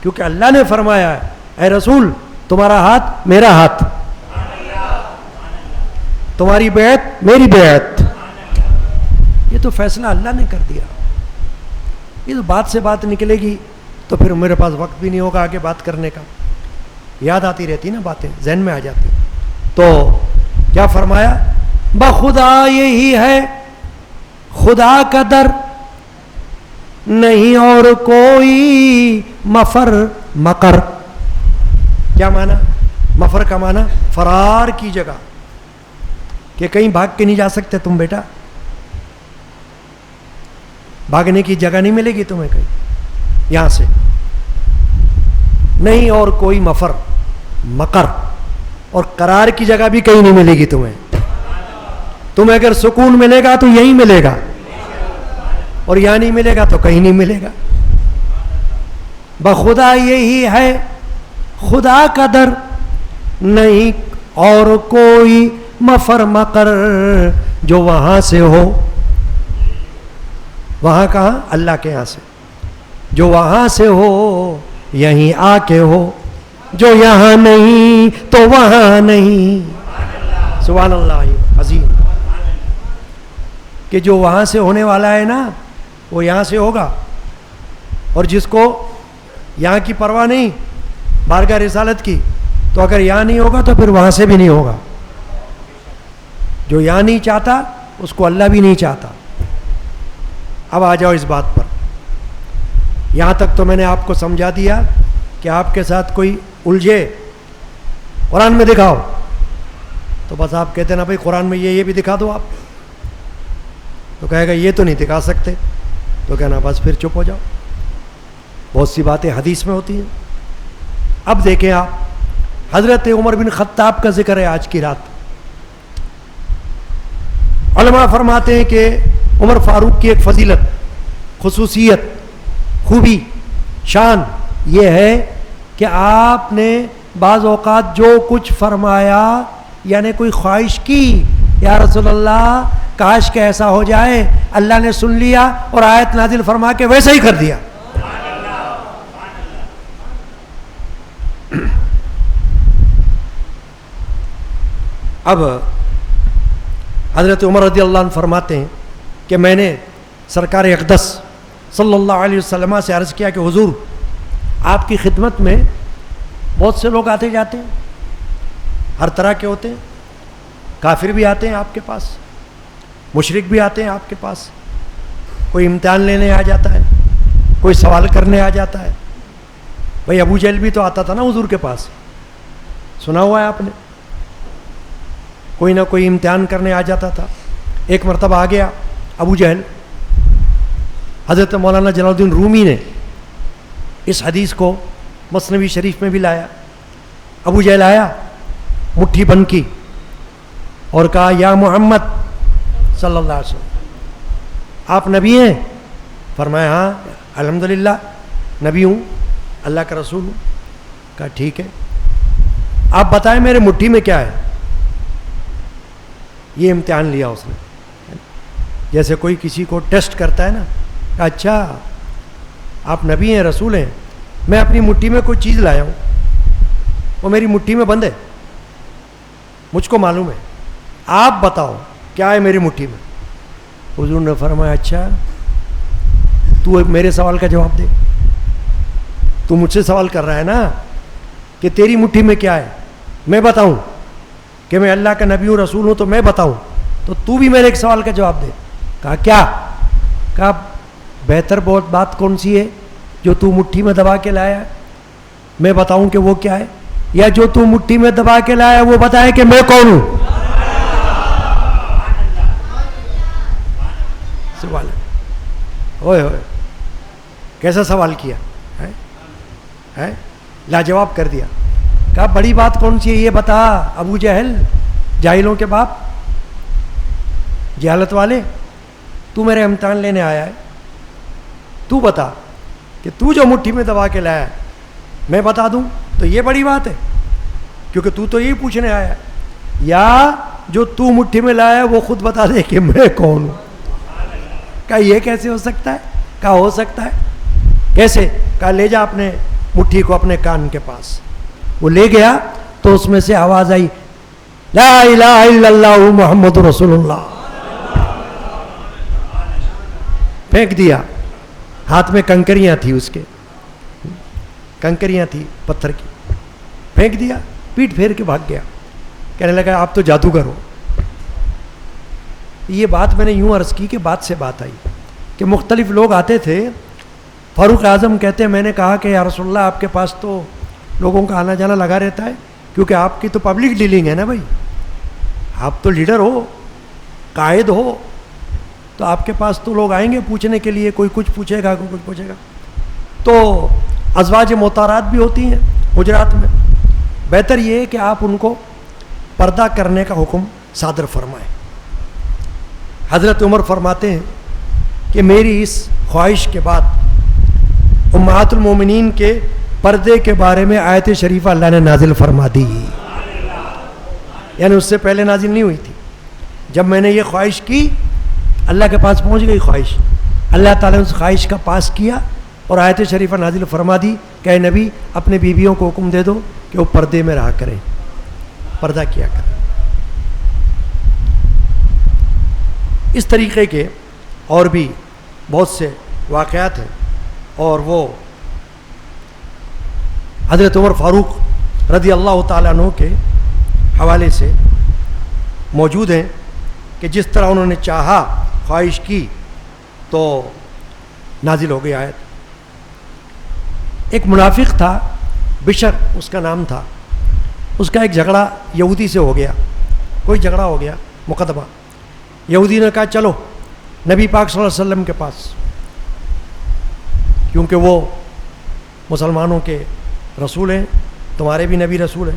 کیونکہ اللہ نے فرمایا ہے اے رسول تمہارا ہاتھ میرا ہاتھ، تمہاری بیعت میری بیعت. یہ تو فیصلہ اللہ نے کر دیا. یہ تو بات سے بات نکلے گی تو پھر میرے پاس وقت بھی نہیں ہوگا آگے بات کرنے کا. یاد آتی رہتی نا باتیں، ذہن میں آ جاتی. تو کیا فرمایا بخدا یہی ہے خدا کا در، نہیں اور کوئی مفر مقر. کیا معنی؟ مفر کا معنی فرار کی جگہ، کہ کہیں بھاگ کے نہیں جا سکتے تم بیٹا، بھاگنے کی جگہ نہیں ملے گی تمہیں کہیں یہاں سے. نہیں اور کوئی مفر مقر، اور قرار کی جگہ بھی کہیں نہیں ملے گی تمہیں. تمہیں اگر سکون ملے گا تو یہیں ملے گا، اور یہاں نہیں ملے گا تو کہیں نہیں ملے گا. بخدا یہی ہے خدا کا در، نہیں اور کوئی مفر مقر. جو وہاں سے ہو، وہاں کہاں؟ اللہ کے یہاں سے. جو وہاں سے ہو یہیں آ کے ہو، جو یہاں نہیں تو وہاں نہیں. سبحان اللہ عظیم. کہ جو وہاں سے ہونے والا ہے نا وہ یہاں سے ہوگا، اور جس کو یہاں کی پرواہ نہیں بارگاہ رسالت کی، تو اگر یہاں نہیں ہوگا تو پھر وہاں سے بھی نہیں ہوگا. جو یہاں نہیں چاہتا اس کو اللہ بھی نہیں چاہتا. اب آ جاؤ اس بات پر. یہاں تک تو میں نے آپ کو سمجھا دیا کہ آپ کے ساتھ کوئی الجھے قرآن میں دکھاؤ تو بس آپ کہتے نا بھائی قرآن میں یہ بھی دکھا دو آپ، تو کہے گا یہ تو نہیں دکھا سکتے، تو کہنا بس پھر چپ ہو جاؤ. بہت سی باتیں حدیث میں ہوتی ہیں. اب دیکھیں آپ، حضرت عمر بن خطاب کا ذکر ہے آج کی رات. علماء فرماتے ہیں کہ عمر فاروق کی ایک فضیلت، خصوصیت، خوبی، شان یہ ہے کہ آپ نے بعض اوقات جو کچھ فرمایا، یعنی کوئی خواہش کی یا رسول اللہ کاش کہ ایسا ہو جائے، اللہ نے سن لیا اور آیت نازل فرما کے ویسا ہی کر دیا. اب حضرت عمر رضی اللہ عنہ فرماتے ہیں کہ میں نے سرکار اقدس صلی اللہ علیہ وسلم سے عرض کیا کہ حضور آپ کی خدمت میں بہت سے لوگ آتے جاتے ہیں، ہر طرح کے ہوتے ہیں. کافر بھی آتے ہیں آپ کے پاس, مشرک بھی آتے ہیں آپ کے پاس, کوئی امتحان لینے آ جاتا ہے, کوئی سوال کرنے آ جاتا ہے. بھائی ابو جہل بھی تو آتا تھا نا حضور کے پاس, سنا ہوا ہے آپ نے, کوئی نہ کوئی امتحان کرنے آ جاتا تھا. ایک مرتبہ آ گیا ابو جہل. حضرت مولانا جلال الدین رومی نے اس حدیث کو مثنوی شریف میں بھی لایا. ابو جہل آیا, مٹھی بند کی اور کہا یا محمد صلی اللہ علیہ وسلم, آپ نبی ہیں؟ فرمایا ہاں الحمدللہ نبی ہوں, اللہ کا رسول ہوں. کہا ٹھیک ہے, آپ بتائیں میرے مٹھی میں کیا ہے. یہ امتحان لیا اس نے, جیسے کوئی کسی کو ٹیسٹ کرتا ہے نا. کہا اچھا آپ نبی ہیں, رسول ہیں, میں اپنی مٹھی میں کوئی چیز لایا ہوں, وہ میری مٹھی میں بند ہے, مجھ کو معلوم ہے, آپ بتاؤ کیا ہے میری مٹھی میں. حضور نے فرمایا اچھا تو میرے سوال کا جواب دے, تو مجھ سے سوال کر رہا ہے نا کہ تیری مٹھی میں کیا ہے, میں بتاؤں کہ میں اللہ کا نبی ہوں, رسول ہوں, تو میں بتاؤں, تو بھی میرے ایک سوال کا جواب دے. کہا کیا؟ کہا بہتر بہت بات کون سی ہے جو تو مٹھی میں دبا کے لایا ہے, میں بتاؤں کہ وہ کیا ہے, یا جو تو مٹھی میں دبا کے لایا وہ بتائے کہ میں کون ہوں. سوال ہوئے ہوئے کیسا سوال کیا ہے, لاجواب کر دیا. کہا بڑی بات کون سی ہے یہ بتا ابو جہل, جاہلوں کے باپ, جہالت والے, تو میرے امتحان لینے آیا ہے, تو بتا کہ تو جو مٹھی میں دبا کے لایا ہے میں بتا دوں تو یہ بڑی بات ہے, کیونکہ تو یہی پوچھنے آیا ہے, یا جو تو مٹھی میں لایا ہے وہ خود بتا دے کہ میں کون ہوں. کہا یہ کیسے ہو سکتا ہے؟ کہا ہو سکتا ہے. کیسے؟ کہا لے جا اپنے مٹھی کو اپنے کان کے پاس. وہ لے گیا تو اس میں سے آواز آئی لا الہ الا اللہ محمد رسول اللہ. پھینک دیا, ہاتھ میں کنکریاں تھی, اس کے کنکریاں تھی پتھر کی, پھینک دیا, پیٹ پھیر کے بھاگ گیا. کہنے لگا آپ تو جادوگر ہو. یہ بات میں نے یوں عرض کی کہ بات سے بات آئی کہ مختلف لوگ آتے تھے. فاروق اعظم کہتے ہیں میں نے کہا کہ یا رسول اللہ آپ کے پاس تو لوگوں کا آنا جانا لگا رہتا ہے, کیونکہ آپ کی تو پبلک ڈیلنگ ہے نا بھائی, آپ تو لیڈر ہو, قائد ہو, تو آپ کے پاس تو لوگ آئیں گے پوچھنے کے لیے, کوئی کچھ پوچھے گا, کوئی کچھ پوچھے گا. تو ازواج مطہرات بھی ہوتی ہیں حجرات میں, بہتر یہ ہے کہ آپ ان کو پردہ کرنے کا حکم صادر فرمائیں. حضرت عمر فرماتے ہیں کہ میری اس خواہش کے بعد امہات المومنین کے پردے کے بارے میں آیت شریفہ اللہ نے نازل فرما دی, یعنی اس سے پہلے نازل نہیں ہوئی تھی. جب میں نے یہ خواہش کی اللہ کے پاس پہنچ گئی خواہش, اللہ تعالیٰ نے اس خواہش کا پاس کیا اور آیت شریفہ نازل فرما دی کہ اے نبی اپنے بیویوں کو حکم دے دو کہ وہ پردے میں رہا کریں, پردہ کیا کریں. اس طریقے کے اور بھی بہت سے واقعات ہیں, اور وہ حضرت عمر فاروق رضی اللہ تعالیٰ عنہ کے حوالے سے موجود ہیں کہ جس طرح انہوں نے چاہا, خواہش کی, تو نازل ہو گئی آیت. ایک منافق تھا, بشر اس کا نام تھا, اس کا ایک جھگڑا یہودی سے ہو گیا, کوئی جھگڑا ہو گیا مقدمہ. یہودی نے کہا چلو نبی پاک صلی اللہ علیہ وسلم کے پاس, کیونکہ وہ مسلمانوں کے رسول ہیں, تمہارے بھی نبی رسول ہیں,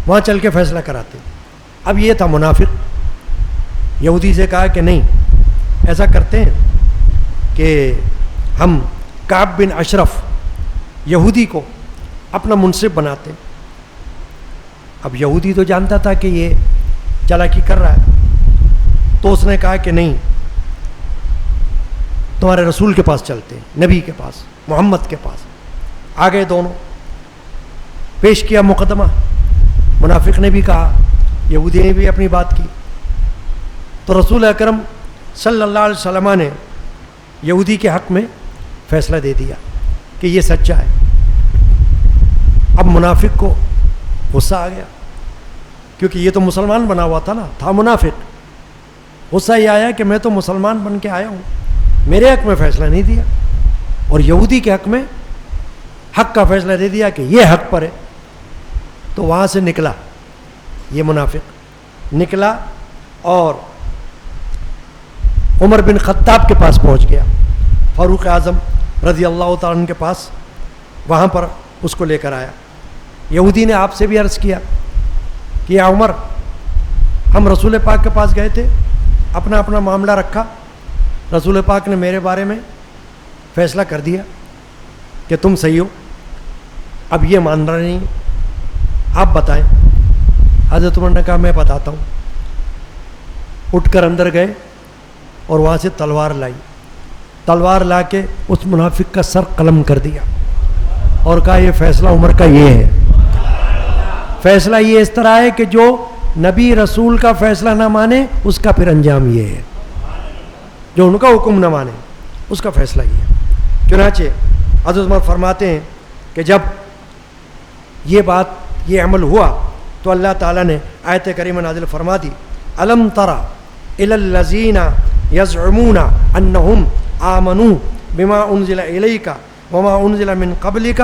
وہاں چل کے فیصلہ کراتے. اب یہ تھا منافق, یہودی سے کہا کہ نہیں, ایسا کرتے ہیں کہ ہم کعب بن اشرف یہودی کو اپنا منصب بناتے. اب یہودی تو جانتا تھا کہ یہ چالاکی کر رہا ہے, تو اس نے کہا کہ نہیں, تمہارے رسول کے پاس چلتے ہیں, نبی کے پاس, محمد کے پاس. آ گئے دونوں, پیش کیا مقدمہ. منافق نے بھی کہا, یہودی نے بھی اپنی بات کی. تو رسول اکرم صلی اللہ علیہ وسلم نے یہودی کے حق میں فیصلہ دے دیا کہ یہ سچا ہے. اب منافق کو غصہ آ گیا, کیونکہ یہ تو مسلمان بنا ہوا تھا نا، تھا منافق. غصہ یہ آیا کہ میں تو مسلمان بن کے آیا ہوں، میرے حق میں فیصلہ نہیں دیا، اور یہودی کے حق میں حق کا فیصلہ دے دیا کہ یہ حق پر ہے. تو وہاں سے نکلا یہ منافق، نکلا اور عمر بن خطاب کے پاس پہنچ گیا، فاروق اعظم رضی اللہ تعالیٰ عنہ کے پاس، وہاں پر اس کو لے کر آیا. یہودی نے آپ سے بھی عرض کیا کہ یا عمر، ہم رسول پاک کے پاس گئے تھے، اپنا اپنا معاملہ رکھا، رسول پاک نے میرے بارے میں فیصلہ کر دیا کہ تم صحیح ہو، اب یہ مان رہا نہیں، آپ بتائیں. حضرت عمر نے کہا میں بتاتا ہوں. اٹھ کر اندر گئے اور وہاں سے تلوار لائی، تلوار لا کے اس منافق کا سر قلم کر دیا اور کہا یہ فیصلہ عمر کا یہ ہے، فیصلہ یہ اس طرح ہے کہ جو نبی رسول کا فیصلہ نہ مانے اس کا پھر انجام یہ ہے، جو ان کا حکم نہ مانے اس کا فیصلہ یہ ہے. چنانچہ حضرت عمر فرماتے ہیں کہ جب یہ بات، یہ عمل ہوا تو اللہ تعالیٰ نے آیت کریمہ نازل فرما دی، الم تری الی الذین یزعمون انہم آمنوا بما انزل الیک وما انزل من قبلک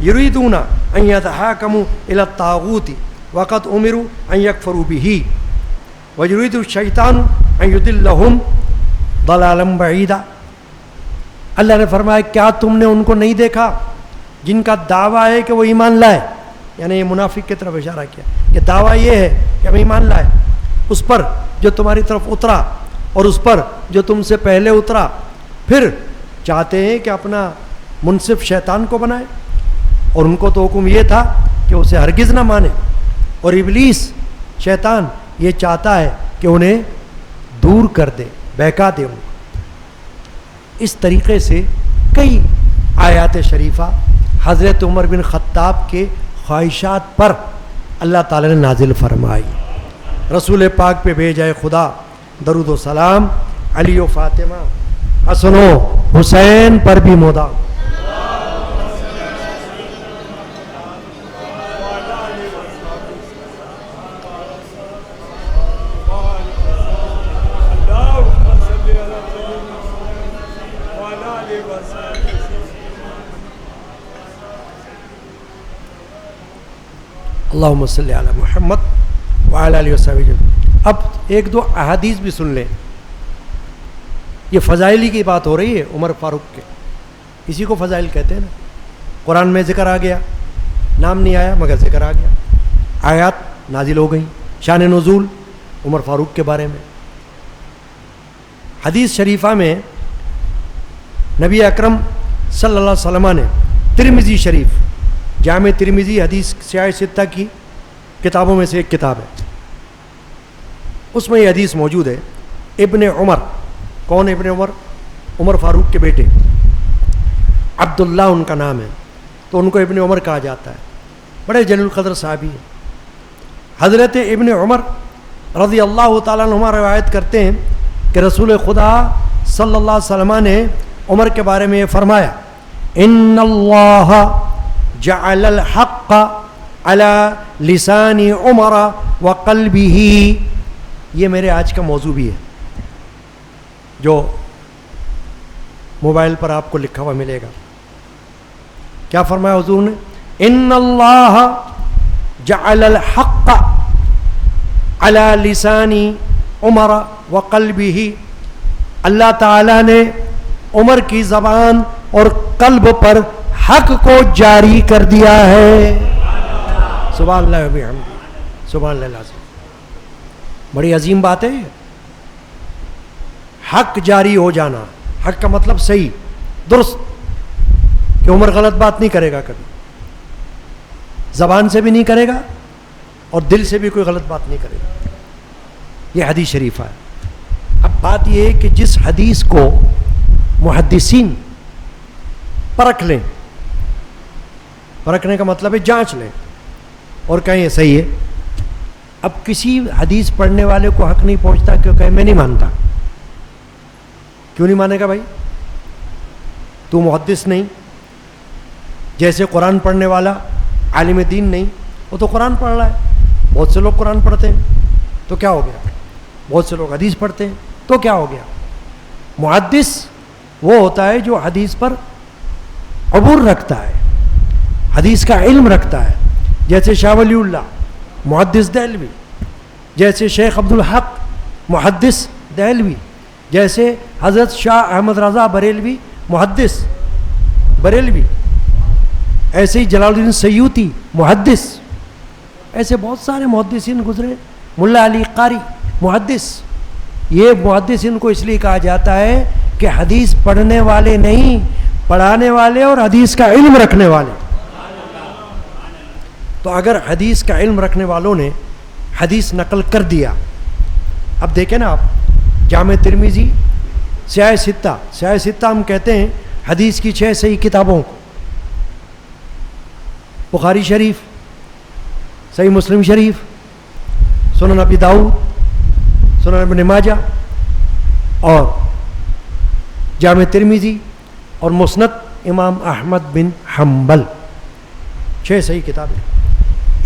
یریدون ان یتحاکموا الی الطاغوت وقد امروا ان یکفروا به ویرید الشیطان ان یضلهم ضلالا بعیدا. اللہ نے فرمایا کیا تم نے ان کو نہیں دیکھا جن کا دعویٰ ہے کہ وہ ایمان لائے، یعنی یہ منافق کی طرف اشارہ کیا کہ دعویٰ یہ ہے کہ ہم ایمان لائے، اس پر جو تمہاری طرف اترا اور اس پر جو تم سے پہلے اترا، پھر چاہتے ہیں کہ اپنا منصف شیطان کو بنائے، اور ان کو تو حکم یہ تھا کہ اسے ہرگز نہ مانے، اور ابلیس شیطان یہ چاہتا ہے کہ انہیں دور کر دے، بہکا دے ان کو. اس طریقے سے کئی آیات شریفہ حضرت عمر بن خطاب کے خواہشات پر اللہ تعالی نے نازل فرمائی. رسول پاک پہ بھیجائے خدا درود و سلام، علی و فاطمہ، حسن و حسین پر بھی مدام. اللہم صلی علی محمد وعلی آلہ وصحبہ. اب ایک دو احادیث بھی سن لیں. یہ فضائلی کی بات ہو رہی ہے عمر فاروق کے، اسی کو فضائل کہتے ہیں نا. قرآن میں ذکر آ گیا، نام نہیں آیا مگر ذکر آ گیا، آیات نازل ہو گئیں. شان نزول عمر فاروق کے بارے میں. حدیث شریفہ میں نبی اکرم صلی اللہ علیہ وسلم نے ترمذی شریف، جامع ترمذی حدیث سیاہ ستہ کی کتابوں میں سے ایک کتاب ہے، اس میں یہ حدیث موجود ہے. ابن عمر، کون ابن عمر؟ عمر فاروق کے بیٹے عبداللہ ان کا نام ہے، تو ان کو ابن عمر کہا جاتا ہے. بڑے جلیل القدر صحابی ہیں. حضرت ابن عمر رضی اللہ تعالیٰ عنہ روایت کرتے ہیں کہ رسول خدا صلی اللہ علیہ وسلم نے عمر کے بارے میں یہ فرمایا، ان اللہ جعل الحق علی لسان عمر وقلبہ. یہ میرے آج کا موضوع بھی ہے جو موبائل پر آپ کو لکھا ہوا ملے گا. کیا فرمایا حضور نے؟ ان اللہ جعل الحق علی لسان عمر وقلبہ. اللہ تعالیٰ نے عمر کی زبان اور قلب پر حق کو جاری کر دیا ہے. سبحان اللہ و بحمدہ، سبحان اللہ العظیم. بڑی عظیم بات ہے. حق جاری ہو جانا، حق کا مطلب صحیح درست، کہ عمر غلط بات نہیں کرے گا کبھی، زبان سے بھی نہیں کرے گا اور دل سے بھی کوئی غلط بات نہیں کرے گا. یہ حدیث شریفہ ہے. اب بات یہ ہے کہ جس حدیث کو محدثین پرکھ لیں، پرکھنے کا مطلب ہے جانچ لیں اور کہیں یہ صحیح ہے. اب کسی حدیث پڑھنے والے کو حق نہیں پہنچتا کہ وہ کہے میں نہیں مانتا. کیوں نہیں مانے گا بھائی؟ تو محدث نہیں. جیسے قرآن پڑھنے والا عالم دین نہیں، وہ تو قرآن پڑھ رہا ہے، بہت سے لوگ قرآن پڑھتے ہیں تو کیا ہو گیا؟ بہت سے لوگ حدیث پڑھتے ہیں تو کیا ہو گیا؟ محدث وہ ہوتا ہے جو حدیث پر عبور رکھتا ہے، حدیث کا علم رکھتا ہے، جیسے شاہ ولی اللہ محدث دہلوی، جیسے شیخ عبد الحق محدث دہلوی، جیسے حضرت شاہ احمد رضا بریلوی محدث بریلوی، ایسے ہی جلال الدین سیوطی محدث، ایسے بہت سارے محدثین گزرے، ملا علی قاری محدث۔ یہ محدث ان کو اس لیے کہا جاتا ہے کہ حدیث پڑھنے والے نہیں، پڑھانے والے اور حدیث کا علم رکھنے والے۔ تو اگر حدیث کا علم رکھنے والوں نے حدیث نقل کر دیا، اب دیکھیں نا آپ جامع ترمذی، سیاہ ستہ، سیاہ ستہ ہم کہتے ہیں حدیث کی 6 صحیح کتابوں کو، بخاری شریف، صحیح مسلم شریف، سنن ابی داؤد، سنن ابن ماجہ اور جامع ترمذی اور مسند امام احمد بن حنبل، 6 صحیح کتابیں۔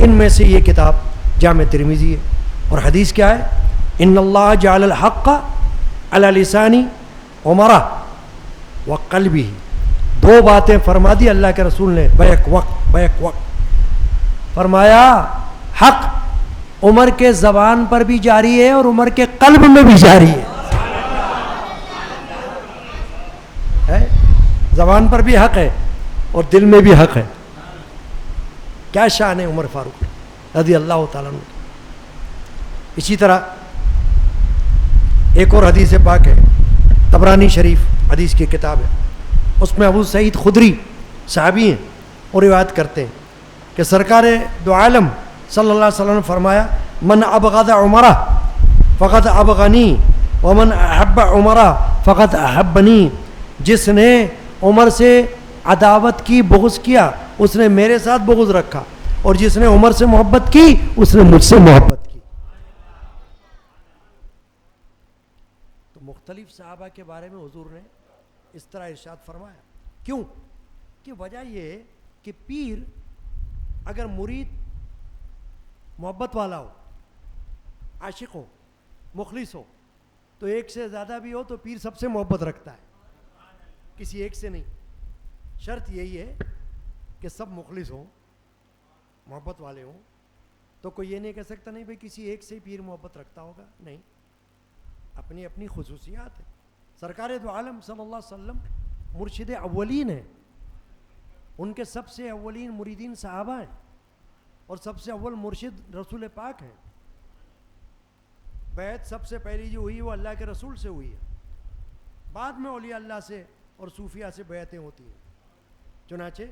ان میں سے یہ کتاب جامع ترمذی ہے، اور حدیث کیا ہے؟ ان اللہ جعل الحق علی لسان عمر وقلبہ، 2 باتیں فرما دی اللہ کے رسول نے بیک وقت، فرمایا حق عمر کے زبان پر بھی جاری ہے اور عمر کے قلب میں بھی جاری ہے۔ زبان پر بھی حق ہے اور دل میں بھی حق ہے۔ کیا شان ہے عمر فاروق رضی اللہ تعالیٰ عنہ۔ اسی طرح ایک اور حدیث پاک ہے، طبرانی شریف حدیث کی کتاب ہے، اس میں ابو سعید خدری صحابی ہیں اور روایت کرتے ہیں کہ سرکار دو عالم صلی اللہ علیہ وسلم نے فرمایا من ابغض عمرہ فقد ابغنی ومن احب عمرہ فقد احبنی، جس نے عمر سے عداوت کی، بغض کیا، اس نے میرے ساتھ بغض رکھا، اور جس نے عمر سے محبت کی اس نے مجھ سے محبت کی۔ تو مختلف صحابہ کے بارے میں حضور نے اس طرح ارشاد فرمایا۔ کیوں؟ کہ وجہ یہ ہے کہ پیر اگر مرید محبت والا ہو، عاشق ہو، مخلص ہو، تو ایک سے زیادہ بھی ہو تو پیر سب سے محبت رکھتا ہے، کسی ایک سے نہیں۔ شرط یہی ہے کہ سب مخلص ہوں، محبت والے ہوں، تو کوئی یہ نہیں کہہ سکتا نہیں بھئی کسی ایک سے پیر محبت رکھتا ہوگا، نہیں، اپنی اپنی خصوصیات ہیں۔ سرکار دو عالم صلی اللہ علیہ وسلم مرشد اولین ہیں، ان کے سب سے اولین مریدین صحابہ ہیں، اور سب سے اول مرشد رسول پاک ہیں۔ بیعت سب سے پہلی جو ہوئی وہ اللہ کے رسول سے ہوئی ہے، بعد میں اولیاء اللہ سے اور صوفیاء سے بیعتیں ہوتی ہیں۔ چنانچہ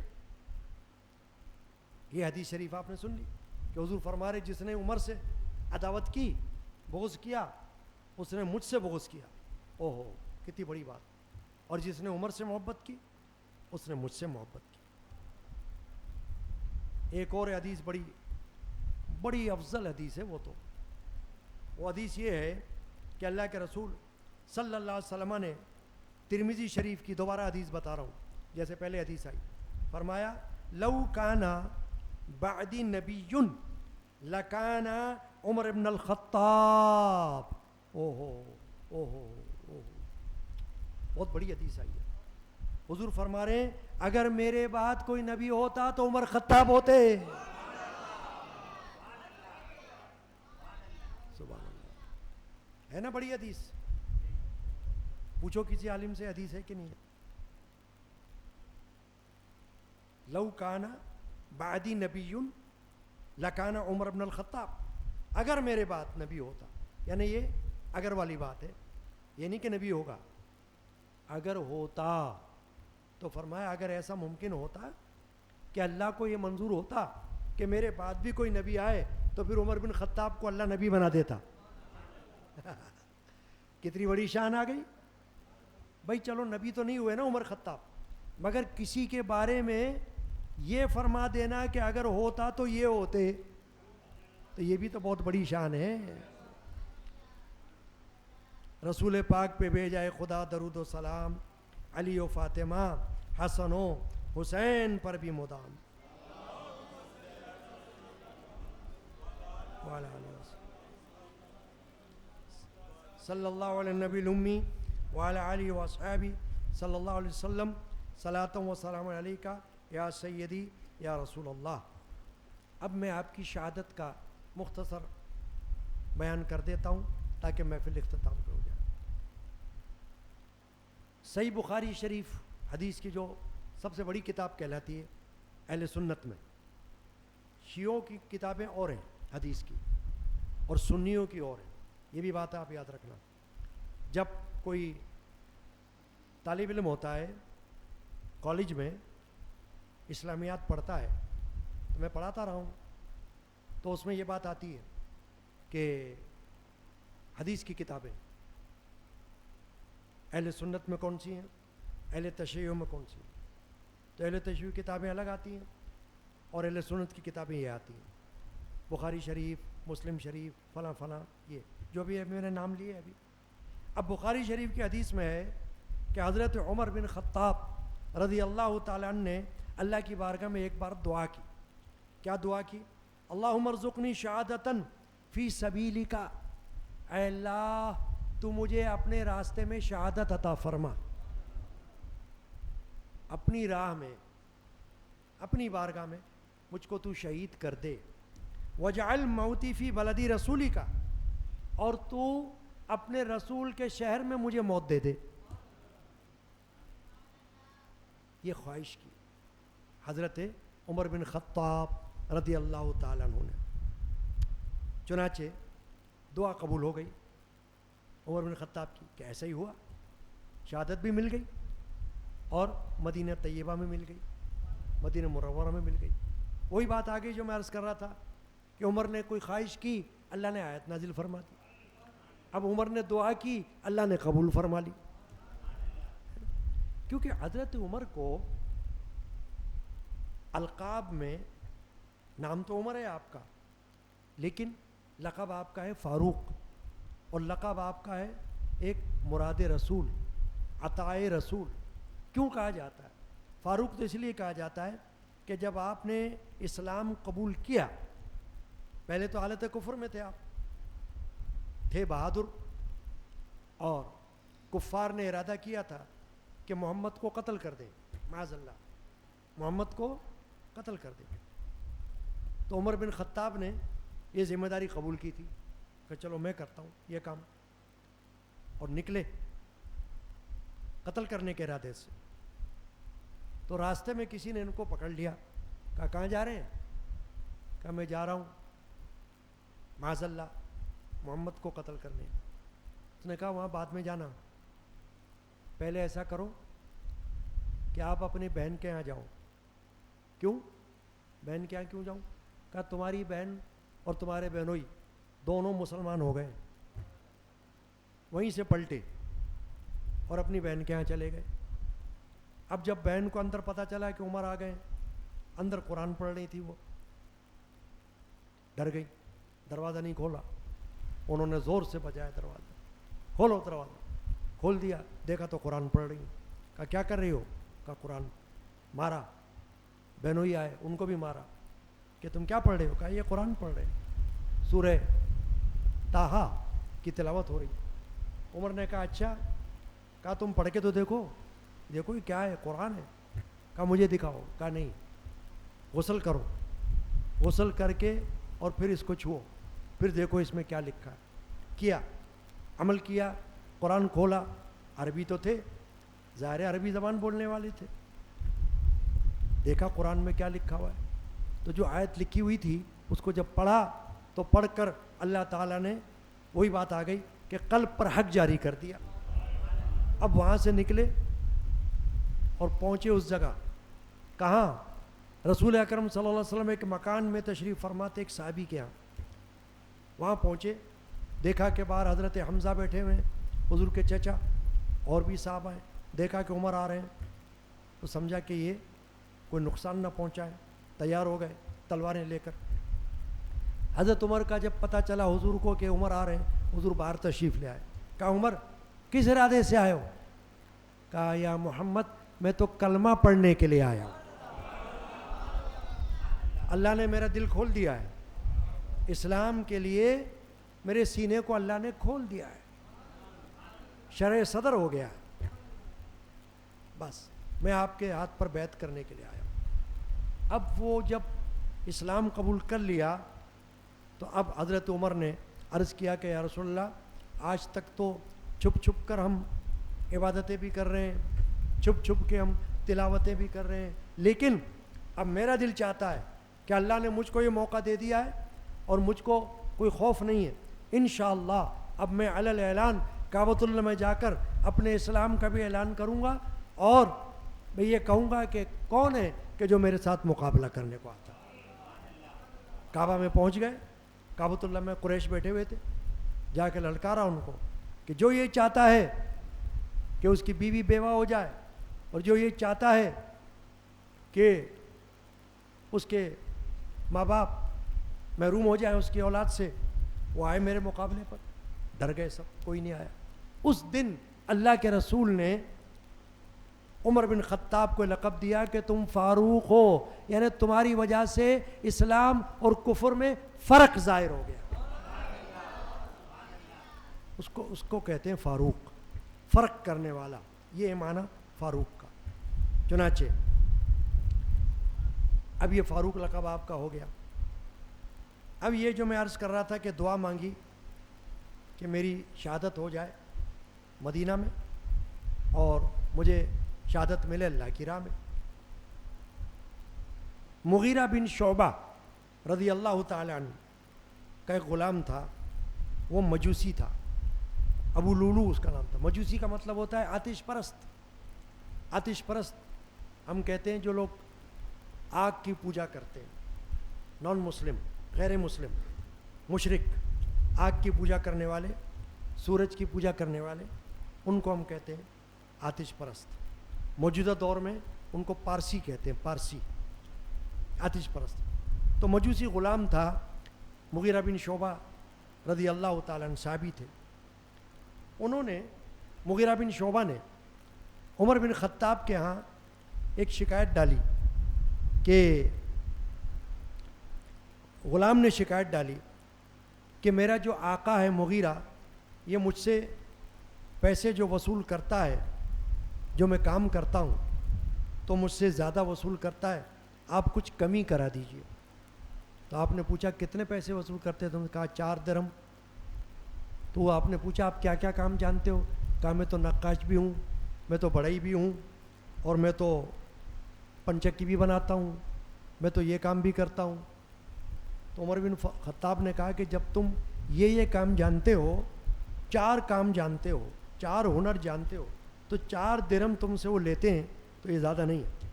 یہ حدیث شریف آپ نے سن لی کہ حضور فرما رہے جس نے عمر سے عداوت کی، بغض کیا، اس نے مجھ سے بغض کیا۔ اوہو کتنی بڑی بات۔ اور جس نے عمر سے محبت کی اس نے مجھ سے محبت کی۔ ایک اور حدیث بڑی افضل حدیث ہے، وہ حدیث یہ ہے کہ اللہ کے رسول صلی اللہ علیہ وسلم نے ترمذی شریف کی، دوبارہ حدیث بتا رہا ہوں جیسے پہلے حدیث آئی، فرمایا لو کانا بعدی نبی لکانا عمر ابن الخطاب۔ اوہو اوہو اوہو، بہت بڑی حدیث آئی ہے۔ حضور فرما رہے ہیں اگر میرے بعد کوئی نبی ہوتا تو عمر خطاب ہوتے۔ سبحان اللہ، ہے نا بڑی حدیث؟ پوچھو کسی عالم سے حدیث ہے کہ نہیں ہے؟ لو کانا بعدی نبی لکانا عمر ابن الخطاب، اگر میرے بعد نبی ہوتا، یعنی یہ اگر والی بات ہے، یہ نہیں کہ نبی ہوگا، اگر ہوتا تو فرمایا اگر ایسا ممکن ہوتا کہ اللہ کو یہ منظور ہوتا کہ میرے بعد بھی کوئی نبی آئے تو پھر عمر بن خطاب کو اللہ نبی بنا دیتا۔ کتنی بڑی شان آ گئی بھائی۔ چلو نبی تو نہیں ہوئے نا عمر خطاب، مگر کسی کے بارے میں یہ فرما دینا کہ اگر ہوتا تو یہ ہوتے، تو یہ بھی تو بہت بڑی شان ہے۔ رسول پاک پہ بھیجائے خدا درود و سلام، علی و فاطمہ حسن و حسین پر بھی مدام، وعلی آلہ وصحبہ صلی اللہ علیہ نبی الامی وعلی آلہ وصحبہ صلی اللہ علیہ وسلم صلاۃ و سلام علیکہ یا سیدی یا رسول اللہ۔ اب میں آپ کی شہادت کا مختصر بیان کر دیتا ہوں تاکہ محفل اختتام پہ ہو جائے۔ صحیح بخاری شریف حدیث کی جو سب سے بڑی کتاب کہلاتی ہے اہل سنت میں، شیعوں کی کتابیں اور ہیں حدیث کی اور سنیوں کی اور ہیں، یہ بھی بات آپ یاد رکھنا۔ جب کوئی طالب علم ہوتا ہے کالج میں اسلامیات پڑھتا ہے، تو میں پڑھاتا رہا ہوں، تو اس میں یہ بات آتی ہے کہ حدیث کی کتابیں اہل سنت میں کون سی ہیں، اہل تشیع میں کون سی ہیں، تو اہل تشیع کتابیں الگ آتی ہیں اور اہل سنت کی کتابیں یہ آتی ہیں، بخاری شریف، مسلم شریف، فلاں فلاں، یہ جو بھی میں نے نام لیے ابھی۔ اب بخاری شریف کی حدیث میں ہے کہ حضرت عمر بن خطاب رضی اللہ تعالیٰ عنہ نے اللہ کی بارگاہ میں ایک بار دعا کی۔ کیا دعا کی؟ اللہم ارزقنی شہادتاً فی سبیلک، اے اللہ تو مجھے اپنے راستے میں شہادت عطا فرما، اپنی راہ میں، اپنی بارگاہ میں مجھ کو تو شہید کر دے۔ وجعل موتی فی بلدی رسولک، اور تو اپنے رسول کے شہر میں مجھے موت دے دے۔ یہ خواہش کی حضرت عمر بن خطاب رضی اللہ تعالیٰ عنہ نے۔ چنانچہ دعا قبول ہو گئی عمر بن خطاب کی کہ ایسا ہی ہوا، شہادت بھی مل گئی اور مدینہ طیبہ میں مل گئی، مدینہ منورہ میں مل گئی۔ وہی بات آ گئی جو میں عرض کر رہا تھا کہ عمر نے کوئی خواہش کی، اللہ نے آیت نازل فرما دی۔ اب عمر نے دعا کی، اللہ نے قبول فرما لی، کیونکہ حضرت عمر کو القاب میں، نام تو عمر ہے آپ کا، لیکن لقب آپ کا ہے فاروق، اور لقب آپ کا ہے ایک مراد رسول، عطائے رسول۔ کیوں کہا جاتا ہے فاروق؟ تو اس لیے کہا جاتا ہے کہ جب آپ نے اسلام قبول کیا، پہلے تو حالت کفر میں تھے، آپ تھے بہادر، اور کفار نے ارادہ کیا تھا کہ محمد کو قتل کر دیں، معاذ اللہ محمد کو قتل کر دیں۔ تو عمر بن خطاب نے یہ ذمہ داری قبول کی تھی کہ چلو میں کرتا ہوں یہ کام، اور نکلے قتل کرنے کے ارادے سے۔ تو راستے میں کسی نے ان کو پکڑ لیا، کہا کہاں جا رہے ہیں؟ کہا میں جا رہا ہوں معاذ اللہ محمد کو قتل کرنے۔ اس نے کہا وہاں بعد میں جانا، پہلے ایسا کرو کہ آپ اپنی بہن کے یہاں جاؤ۔ کیوں بہن کے یہاں کیوں جاؤں؟ کہا تمہاری بہن اور تمہارے بہنوئی دونوں مسلمان ہو گئے۔ وہیں سے پلٹے اور اپنی بہن کے یہاں چلے گئے۔ اب جب بہن کو اندر پتہ چلا کہ عمر آ گئے، اندر قرآن پڑھ رہی تھی، وہ ڈر گئی، دروازہ نہیں کھولا۔ انہوں نے زور سے بجایا دروازہ، کھولو دروازہ، کھول دیا، دیکھا تو قرآن پڑھ رہی۔ کہا کیا کر رہی ہو؟ کہا قرآن۔ مارا، بہنوئی آئے ان کو بھی مارا کہ تم کیا پڑھ رہے ہو؟ کہا یہ قرآن پڑھ رہے ہیں، سورہ طٰہٰ کی تلاوت ہو رہی۔ عمر نے کہا اچھا، کہا تم پڑھ کے تو دیکھو، دیکھو یہ کیا ہے، قرآن ہے۔ کہا مجھے دکھاؤ۔ کہا نہیں، غسل کرو، غسل کر کے اور پھر اس کو چھو، پھر دیکھو اس میں کیا لکھا ہے۔ کیا، عمل کیا، قرآن کھولا، عربی تو تھے، ظاہر عربی زبان بولنے والے تھے، دیکھا قرآن میں کیا لکھا ہوا ہے۔ تو جو آیت لکھی ہوئی تھی اس کو جب پڑھا تو پڑھ کر اللہ تعالیٰ نے، وہی بات آ گئی کہ قلب پر حق جاری کر دیا۔ اب وہاں سے نکلے اور پہنچے اس جگہ، کہاں؟ رسول اکرم صلی اللہ علیہ وسلم ایک مکان میں تشریف فرماتے ایک صحابی کے یہاں، وہاں پہنچے، دیکھا کہ باہر حضرت حمزہ بیٹھے ہوئے ہیں، حضور کے چچا، اور بھی صحابہ ہیں، دیکھا کہ عمر آ رہے ہیں، تو سمجھا کہ یہ کوئی نقصان نہ پہنچائے، تیار ہو گئے تلواریں لے کر۔ حضرت عمر کا جب پتہ چلا حضور کو کہ عمر آ رہے ہیں، حضور باہر تشریف لے آئے۔ کہا عمر کس ارادے سے آئے ہو؟ کہا یا محمد میں تو کلمہ پڑھنے کے لیے آیا ہوں، اللہ نے میرا دل کھول دیا ہے، اسلام کے لیے میرے سینے کو اللہ نے کھول دیا ہے، شرح صدر ہو گیا ہے، بس میں آپ کے ہاتھ پر بیعت کرنے کے لیے آیا ہوں۔ اب وہ جب اسلام قبول کر لیا تو اب حضرت عمر نے عرض کیا کہ یا رسول اللہ، آج تک تو چھپ چھپ کر ہم عبادتیں بھی کر رہے ہیں، چھپ چھپ کے ہم تلاوتیں بھی کر رہے ہیں، لیکن اب میرا دل چاہتا ہے کہ اللہ نے مجھ کو یہ موقع دے دیا ہے اور مجھ کو کوئی خوف نہیں ہے، انشاءاللہ اب میں علی الاعلان کعبۃ اللہ میں جا کر اپنے اسلام کا بھی اعلان کروں گا، اور میں یہ کہوں گا کہ کون ہے کہ جو میرے ساتھ مقابلہ کرنے کو آتا۔ کعبہ میں پہنچ گئے، کعبۃ اللہ میں قریش بیٹھے ہوئے تھے، جا کے للکارا ان کو کہ جو یہ چاہتا ہے کہ اس کی بیوی بیوہ ہو جائے، اور جو یہ چاہتا ہے کہ اس کے ماں باپ محروم ہو جائے اس کی اولاد سے، وہ آئے میرے مقابلے پر۔ ڈر گئے سب، کوئی نہیں آیا۔ اس دن اللہ کے رسول نے عمر بن خطاب کو لقب دیا کہ تم فاروق ہو، یعنی تمہاری وجہ سے اسلام اور کفر میں فرق ظاہر ہو گیا۔ اس کو کہتے ہیں فاروق، فرق کرنے والا، یہ معنی فاروق کا۔ چنانچہ اب یہ فاروق لقب آپ کا ہو گیا۔ اب یہ جو میں عرض کر رہا تھا کہ دعا مانگی کہ میری شہادت ہو جائے مدینہ میں اور مجھے شہادت ملے اللہ کی راہ میں۔ مغیرہ بن شعبہ رضی اللہ تعالی عنہ کا ایک غلام تھا، وہ مجوسی تھا، ابو لولو اس کا نام تھا۔ مجوسی کا مطلب ہوتا ہے آتش پرست۔ آتش پرست ہم کہتے ہیں جو لوگ آگ کی پوجا کرتے ہیں، نان مسلم، غیر مسلم، مشرک، آگ کی پوجا کرنے والے، سورج کی پوجا کرنے والے، ان کو ہم کہتے ہیں آتش پرست۔ موجودہ دور میں ان کو پارسی کہتے ہیں، پارسی، آتش پرست۔ تو مجوسی غلام تھا، مغیرہ بن شعبہ رضی اللہ تعالیٰ عنہ صحابی تھے۔ انہوں نے، مغیرہ بن شعبہ نے عمر بن خطاب کے ہاں ایک شکایت ڈالی کہ غلام نے شکایت ڈالی کہ میرا جو آقا ہے مغیرہ، یہ مجھ سے پیسے جو وصول کرتا ہے، جو میں کام کرتا ہوں تو مجھ سے زیادہ وصول کرتا ہے، آپ کچھ کمی کرا دیجئے۔ تو آپ نے پوچھا کتنے پیسے وصول کرتے ہیں؟ تو انہوں نے کہا 4 درہم۔ تو آپ نے پوچھا آپ کیا کیا کام جانتے ہو؟ کہا میں تو نقاش بھی ہوں، میں تو بڑھئی بھی ہوں، اور میں تو پنچکی بھی بناتا ہوں، میں تو یہ کام بھی کرتا ہوں۔ تو عمر بن خطاب نے کہا کہ جب تم یہ کام جانتے ہو، 4 کام جانتے ہو، 4 ہنر جانتے ہو، تو 4 درہم تم سے وہ لیتے ہیں تو یہ زیادہ نہیں ہے۔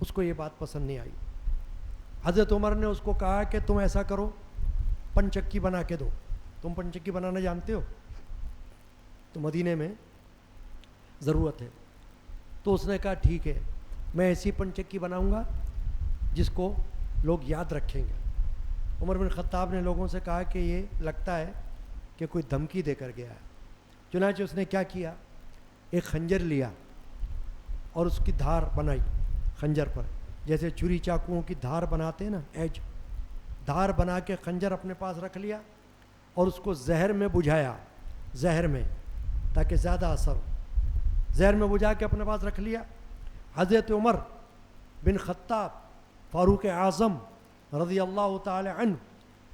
اس کو یہ بات پسند نہیں آئی۔ حضرت عمر نے اس کو کہا کہ تم ایسا کرو، پنچکی بنا کے دو، تم پنچکی بنانا جانتے ہو تو مدینے میں ضرورت ہے۔ تو اس نے کہا ٹھیک ہے، میں ایسی پنچکی بناؤں گا جس کو لوگ یاد رکھیں گے۔ عمر بن خطاب نے لوگوں سے کہا کہ یہ لگتا ہے کہ کوئی دھمکی دے کر گیا ہے۔ چنانچہ اس نے کیا کیا، ایک خنجر لیا اور اس کی دھار بنائی خنجر پر، جیسے چھری چاقوؤں کی دھار بناتے ہیں نا، ایج، دھار بنا کے خنجر اپنے پاس رکھ لیا اور اس کو زہر میں بجھایا، زہر میں، تاکہ زیادہ اثر ہو، زہر میں بجھا کے اپنے پاس رکھ لیا۔ حضرت عمر بن خطاب فاروق اعظم رضی اللہ تعالی عنہ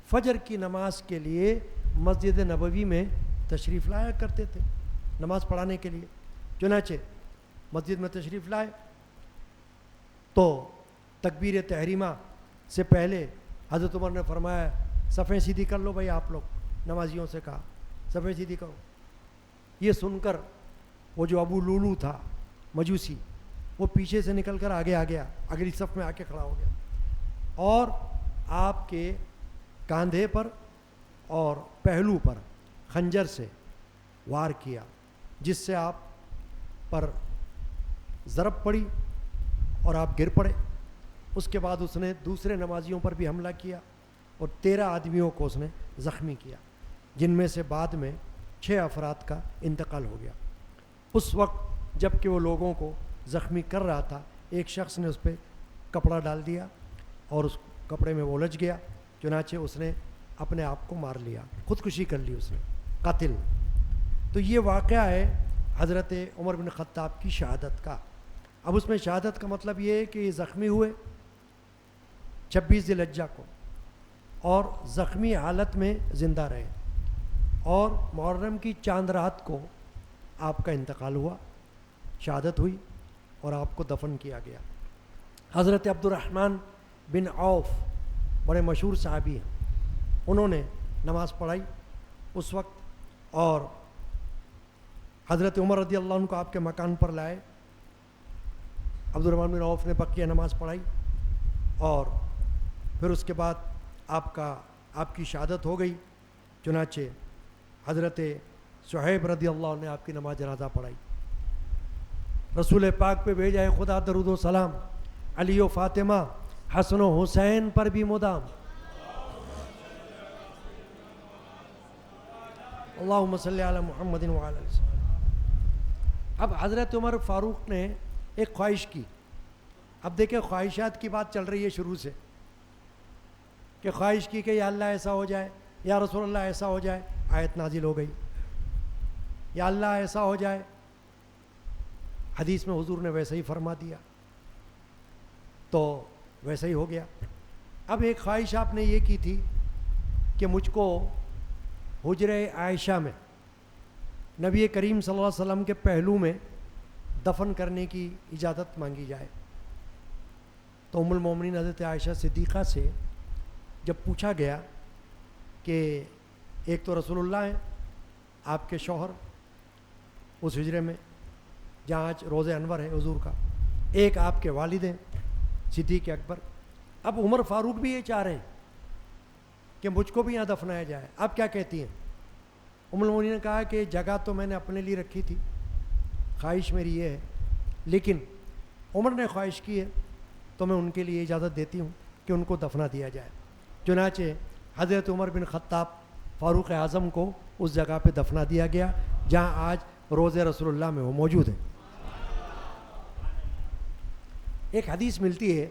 فجر کی نماز کے لیے مسجد نبوی میں تشریف لایا کرتے تھے نماز پڑھانے کے لیے۔ چنانچہ مسجد میں تشریف لائے تو تکبیر تحریمہ سے پہلے حضرت عمر نے فرمایا صفیں سیدھی کر لو بھائی، آپ لوگ نمازیوں سے کہا صفیں سیدھی کرو۔ یہ سن کر وہ جو ابو لولو تھا مجوسی، وہ پیچھے سے نکل کر آگے آ گیا، اگلی صف میں آ کے کھڑا ہو گیا اور آپ کے کاندھے پر اور پہلو پر خنجر سے وار کیا، جس سے آپ پر ضرب پڑی اور آپ گر پڑے۔ اس کے بعد اس نے دوسرے نمازیوں پر بھی حملہ کیا اور 13 آدمیوں کو اس نے زخمی کیا، جن میں سے بعد میں 6 افراد کا انتقال ہو گیا۔ اس وقت جب کہ وہ لوگوں کو زخمی کر رہا تھا، ایک شخص نے اس پہ کپڑا ڈال دیا اور اس کپڑے میں وہ الجھ گیا۔ چنانچہ اس نے اپنے آپ کو مار لیا، خودکشی کر لی اس نے، قاتل۔ تو یہ واقعہ ہے حضرت عمر بن خطاب کی شہادت کا۔ اب اس میں شہادت کا مطلب یہ ہے کہ یہ زخمی ہوئے 26 ذی الحجہ کو، اور زخمی حالت میں زندہ رہے، اور محرم کی چاند رات کو آپ کا انتقال ہوا، شہادت ہوئی، اور آپ کو دفن کیا گیا۔ حضرت عبد الرحمن بن عوف بڑے مشہور صحابی ہیں، انہوں نے نماز پڑھائی اس وقت، اور حضرت عمر رضی اللہ عنہ کو آپ کے مکان پر لائے۔ عبد الرحمن بن عوف نے بقیہ نماز پڑھائی، اور پھر اس کے بعد آپ کی شہادت ہو گئی۔ چنانچہ حضرت صہیب رضی اللہ عنہ نے آپ کی نماز جنازہ پڑھائی۔ رسول پاک پہ بھیجا ہے خدا درود و سلام، علی و فاطمہ حسن و حسین پر بھی مدام، اللہم صلی علی محمد وعلی آلہ وسلم۔ اب حضرت عمر فاروق نے ایک خواہش کی۔ اب دیکھیں خواہشات کی بات چل رہی ہے شروع سے، کہ خواہش کی کہ یا اللہ ایسا ہو جائے، یا رسول اللہ ایسا ہو جائے، آیت نازل ہو گئی، یا اللہ ایسا ہو جائے، حدیث میں حضور نے ویسا ہی فرما دیا، تو ویسا ہی ہو گیا۔ اب ایک خواہش آپ نے یہ کی تھی کہ مجھ کو حجرہ عائشہ میں نبی کریم صلی اللہ علیہ وسلم کے پہلو میں دفن کرنے کی اجازت مانگی جائے۔ تو ام المومنین حضرت عائشہ صدیقہ سے جب پوچھا گیا کہ ایک تو رسول اللہ ہیں آپ کے شوہر اس حجرے میں جہاں آج روضہ انور ہے حضور کا، ایک آپ کے والد ہیں صدیق اکبر، اب عمر فاروق بھی یہ چاہ رہے ہیں کہ مجھ کو بھی یہاں دفنایا جائے، آپ کیا کہتی ہیں؟ ام المومنین نے کہا کہ جگہ تو میں نے اپنے لیے رکھی تھی، خواہش میری یہ ہے، لیکن عمر نے خواہش کی ہے تو میں ان کے لیے اجازت دیتی ہوں کہ ان کو دفنا دیا جائے۔ چنانچہ حضرت عمر بن خطاب فاروق اعظم کو اس جگہ پہ دفنا دیا گیا جہاں آج روضہ رسول اللہ میں وہ موجود ہیں۔ ایک حدیث ملتی ہے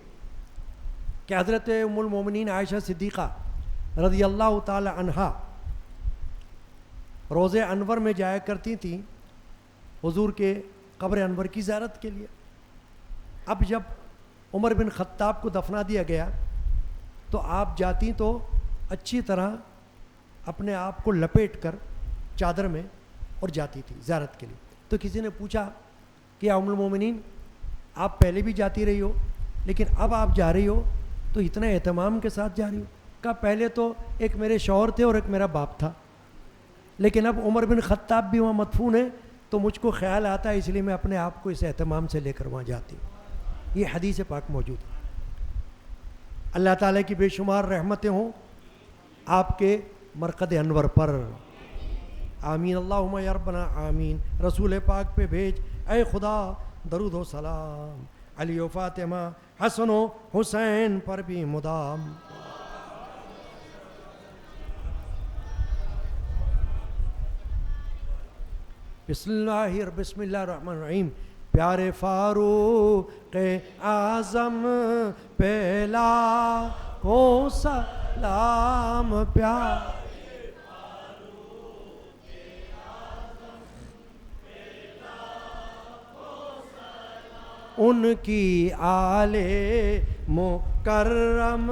کہ حضرت ام المومنین عائشہ صدیقہ رضی اللہ تعالی عنہا روضہ انور میں جایا کرتی تھیں حضور کے قبر انور کی زیارت کے لیے۔ اب جب عمر بن خطاب کو دفنا دیا گیا تو آپ جاتی تو اچھی طرح اپنے آپ کو لپیٹ کر چادر میں اور جاتی تھی زیارت کے لیے۔ تو کسی نے پوچھا کہ ام المومنین آپ پہلے بھی جاتی رہی ہو لیکن اب آپ جا رہی ہو تو اتنے اہتمام کے ساتھ جا رہی ہو؟ کہا پہلے تو ایک میرے شوہر تھے اور ایک میرا باپ تھا، لیکن اب عمر بن خطاب بھی وہاں مدفون ہے تو مجھ کو خیال آتا ہے، اس لیے میں اپنے آپ کو اس اہتمام سے لے کر وہاں جاتی ہوں۔ یہ حدیث پاک موجود ہے۔ اللہ تعالیٰ کی بے شمار رحمتیں ہوں آپ کے مرقد انور پر، آمین اللہم یا ربنا آمین۔ رسول پاک پہ بھیج اے خدا درود و سلام، علی و فاطمہ حسن و حسین پر بھی مدام۔ بسم اللہ الرحمن الرحیم۔ پیارے فاروق اعظم پہ لاکھوں سلام، پیارے فاروق اعظم پہ لاکھوں سلام، ان کی آل مکرم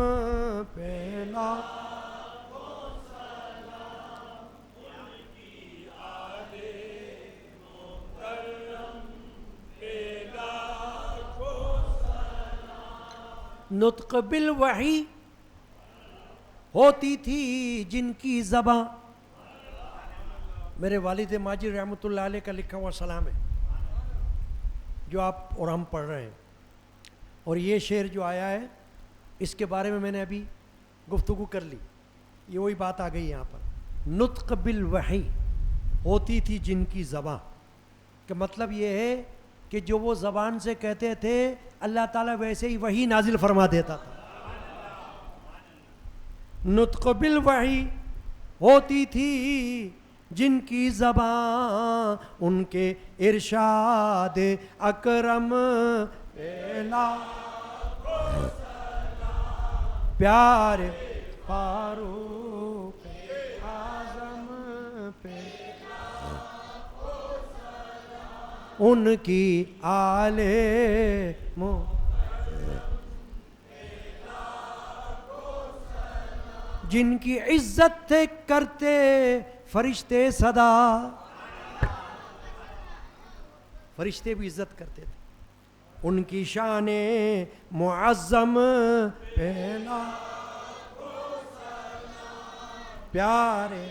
پہ لاکھوں سلام، ان کی آل مکرم پہ لاکھوں سلام۔ نطق بالوحی ہوتی تھی جن کی زباں، میرے والد ماجد رحمۃ اللہ علیہ کا لکھا ہوا سلام ہے جو آپ اور ہم پڑھ رہے ہیں، اور یہ شعر جو آیا ہے اس کے بارے میں میں نے ابھی گفتگو کر لی، یہ وہی بات آ گئی یہاں پر۔ نطق بالوحی ہوتی تھی جن کی زباں، کہ مطلب یہ ہے کہ جو وہ زبان سے کہتے تھے اللہ تعالیٰ ویسے ہی وحی نازل فرما دیتا تھا۔ نطق بالوحی ہوتی تھی جن کی زبان، ان کے ارشاد اکرم پہ لاکھوں سلام، پیارے فاروق اعظم پہ ان کی آل جن کی عزت تھے کرتے فرشتے صدا، فرشتے بھی عزت کرتے تھے، ان کی شان معظم پہلا پیارے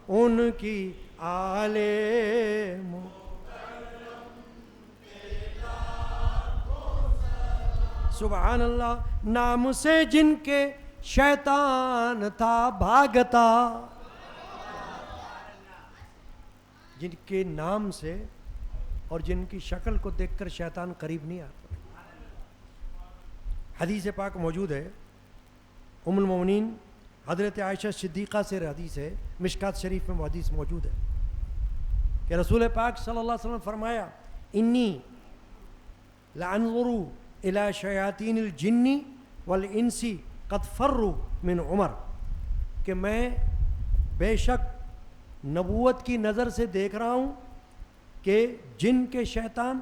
ان کی آل سبحان اللہ، نام سے جن کے شیطان تھا بھاگتا، جن کے نام سے اور جن کی شکل کو دیکھ کر شیطان قریب نہیں آتا۔ حدیث پاک موجود ہے، ام المومنین حضرت عائشہ صدیقہ سے حدیث ہے، مشکات شریف میں حدیث موجود ہے کہ رسول پاک صلی اللہ علیہ وسلم فرمایا انی لانظر الی شیاطین الجن والانس قد فروا من عمر، کہ میں بے شک نبوت کی نظر سے دیکھ رہا ہوں کہ جن کے شیطان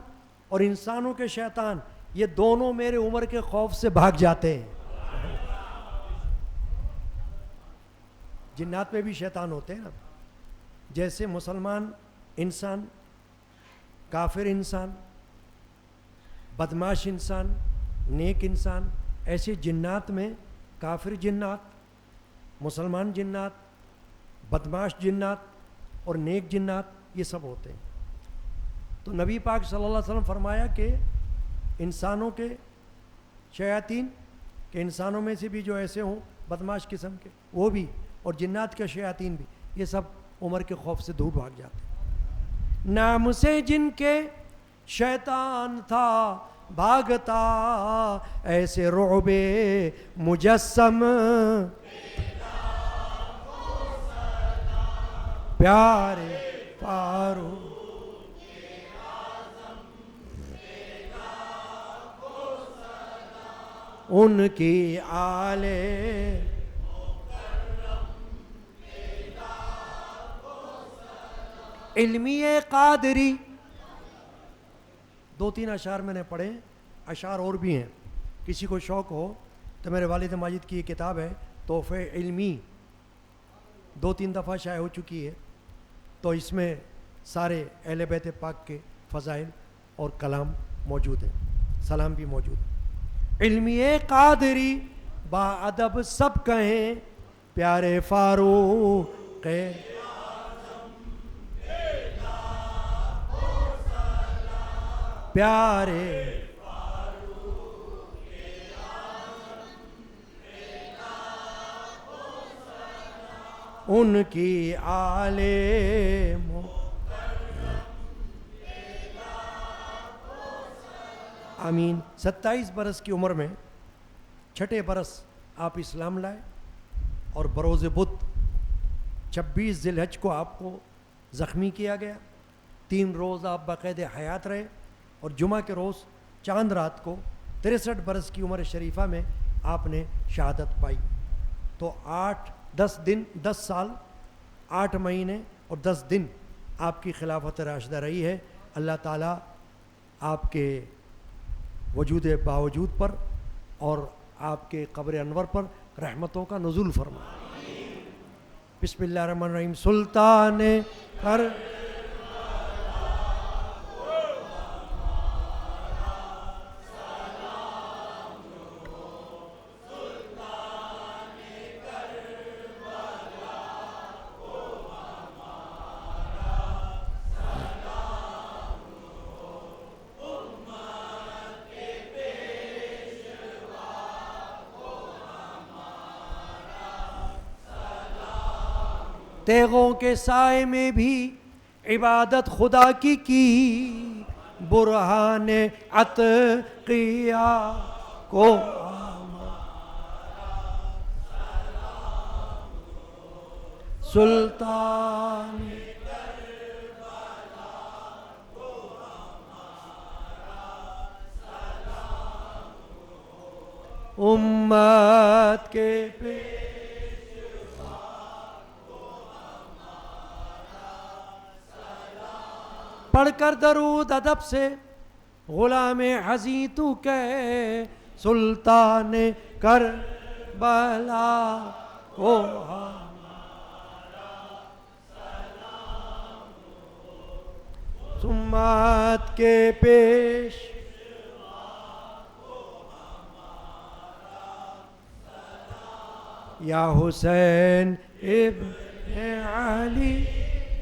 اور انسانوں کے شیطان یہ دونوں میرے عمر کے خوف سے بھاگ جاتے ہیں۔ جنات میں بھی شیطان ہوتے ہیں نا، جیسے مسلمان انسان، کافر انسان، بدماش انسان، نیک انسان، ایسے جنات میں کافر جنات، مسلمان جنات، بدماش جنات اور نیک جنات یہ سب ہوتے ہیں۔ تو نبی پاک صلی اللہ علیہ وسلم فرمایا کہ انسانوں کے شیاطین، کہ انسانوں میں سے بھی جو ایسے ہوں بدماش قسم کے وہ بھی، اور جنات کے شیاطین بھی، یہ سب عمر کے خوف سے دور بھاگ جاتے ہیں۔ نام سے جن کے شیطان تھا بھاگتا، ایسے رعب مجسم پیارے فاروق ان کی آل علمی قادری۔ دو تین اشعار میں نے پڑھے، اشعار اور بھی ہیں، کسی کو شوق ہو تو میرے والد ماجد کی یہ کتاب ہے تحفہ علمی، 2-3 دفعہ شائع ہو چکی ہے، تو اس میں سارے اہل بیت پاک کے فضائل اور کلام موجود ہیں، سلام بھی موجود ہے۔ علمی قادری با ادب سب کہیں پیارے فاروق پیارے ان کی آل آمین۔ 27 برس کی عمر میں چھٹے برس آپ اسلام لائے، اور بروز بدھ 26 ذی الحج کو آپ کو زخمی کیا گیا، 3 روز آپ باقاعدہ حیات رہے، اور جمعہ کے روز چاند رات کو 63 برس کی عمر شریفہ میں آپ نے شہادت پائی۔ تو 10 سال 8 مہینے اور 10 دن آپ کی خلافت راشدہ رہی ہے۔ اللہ تعالیٰ آپ کے وجود باوجود پر اور آپ کے قبر انور پر رحمتوں کا نزول فرمائے۔ بسم اللہ الرحمن الرحیم۔ سلطان کر تیغوں کے سائے میں بھی عبادت خدا کی برہان عتقیہ کو سلطان امت کے پڑھ کر درود ادب سے غلام حزیں تو کہ سلطان کربلا کو امت کے پیش یا حسین ابن علی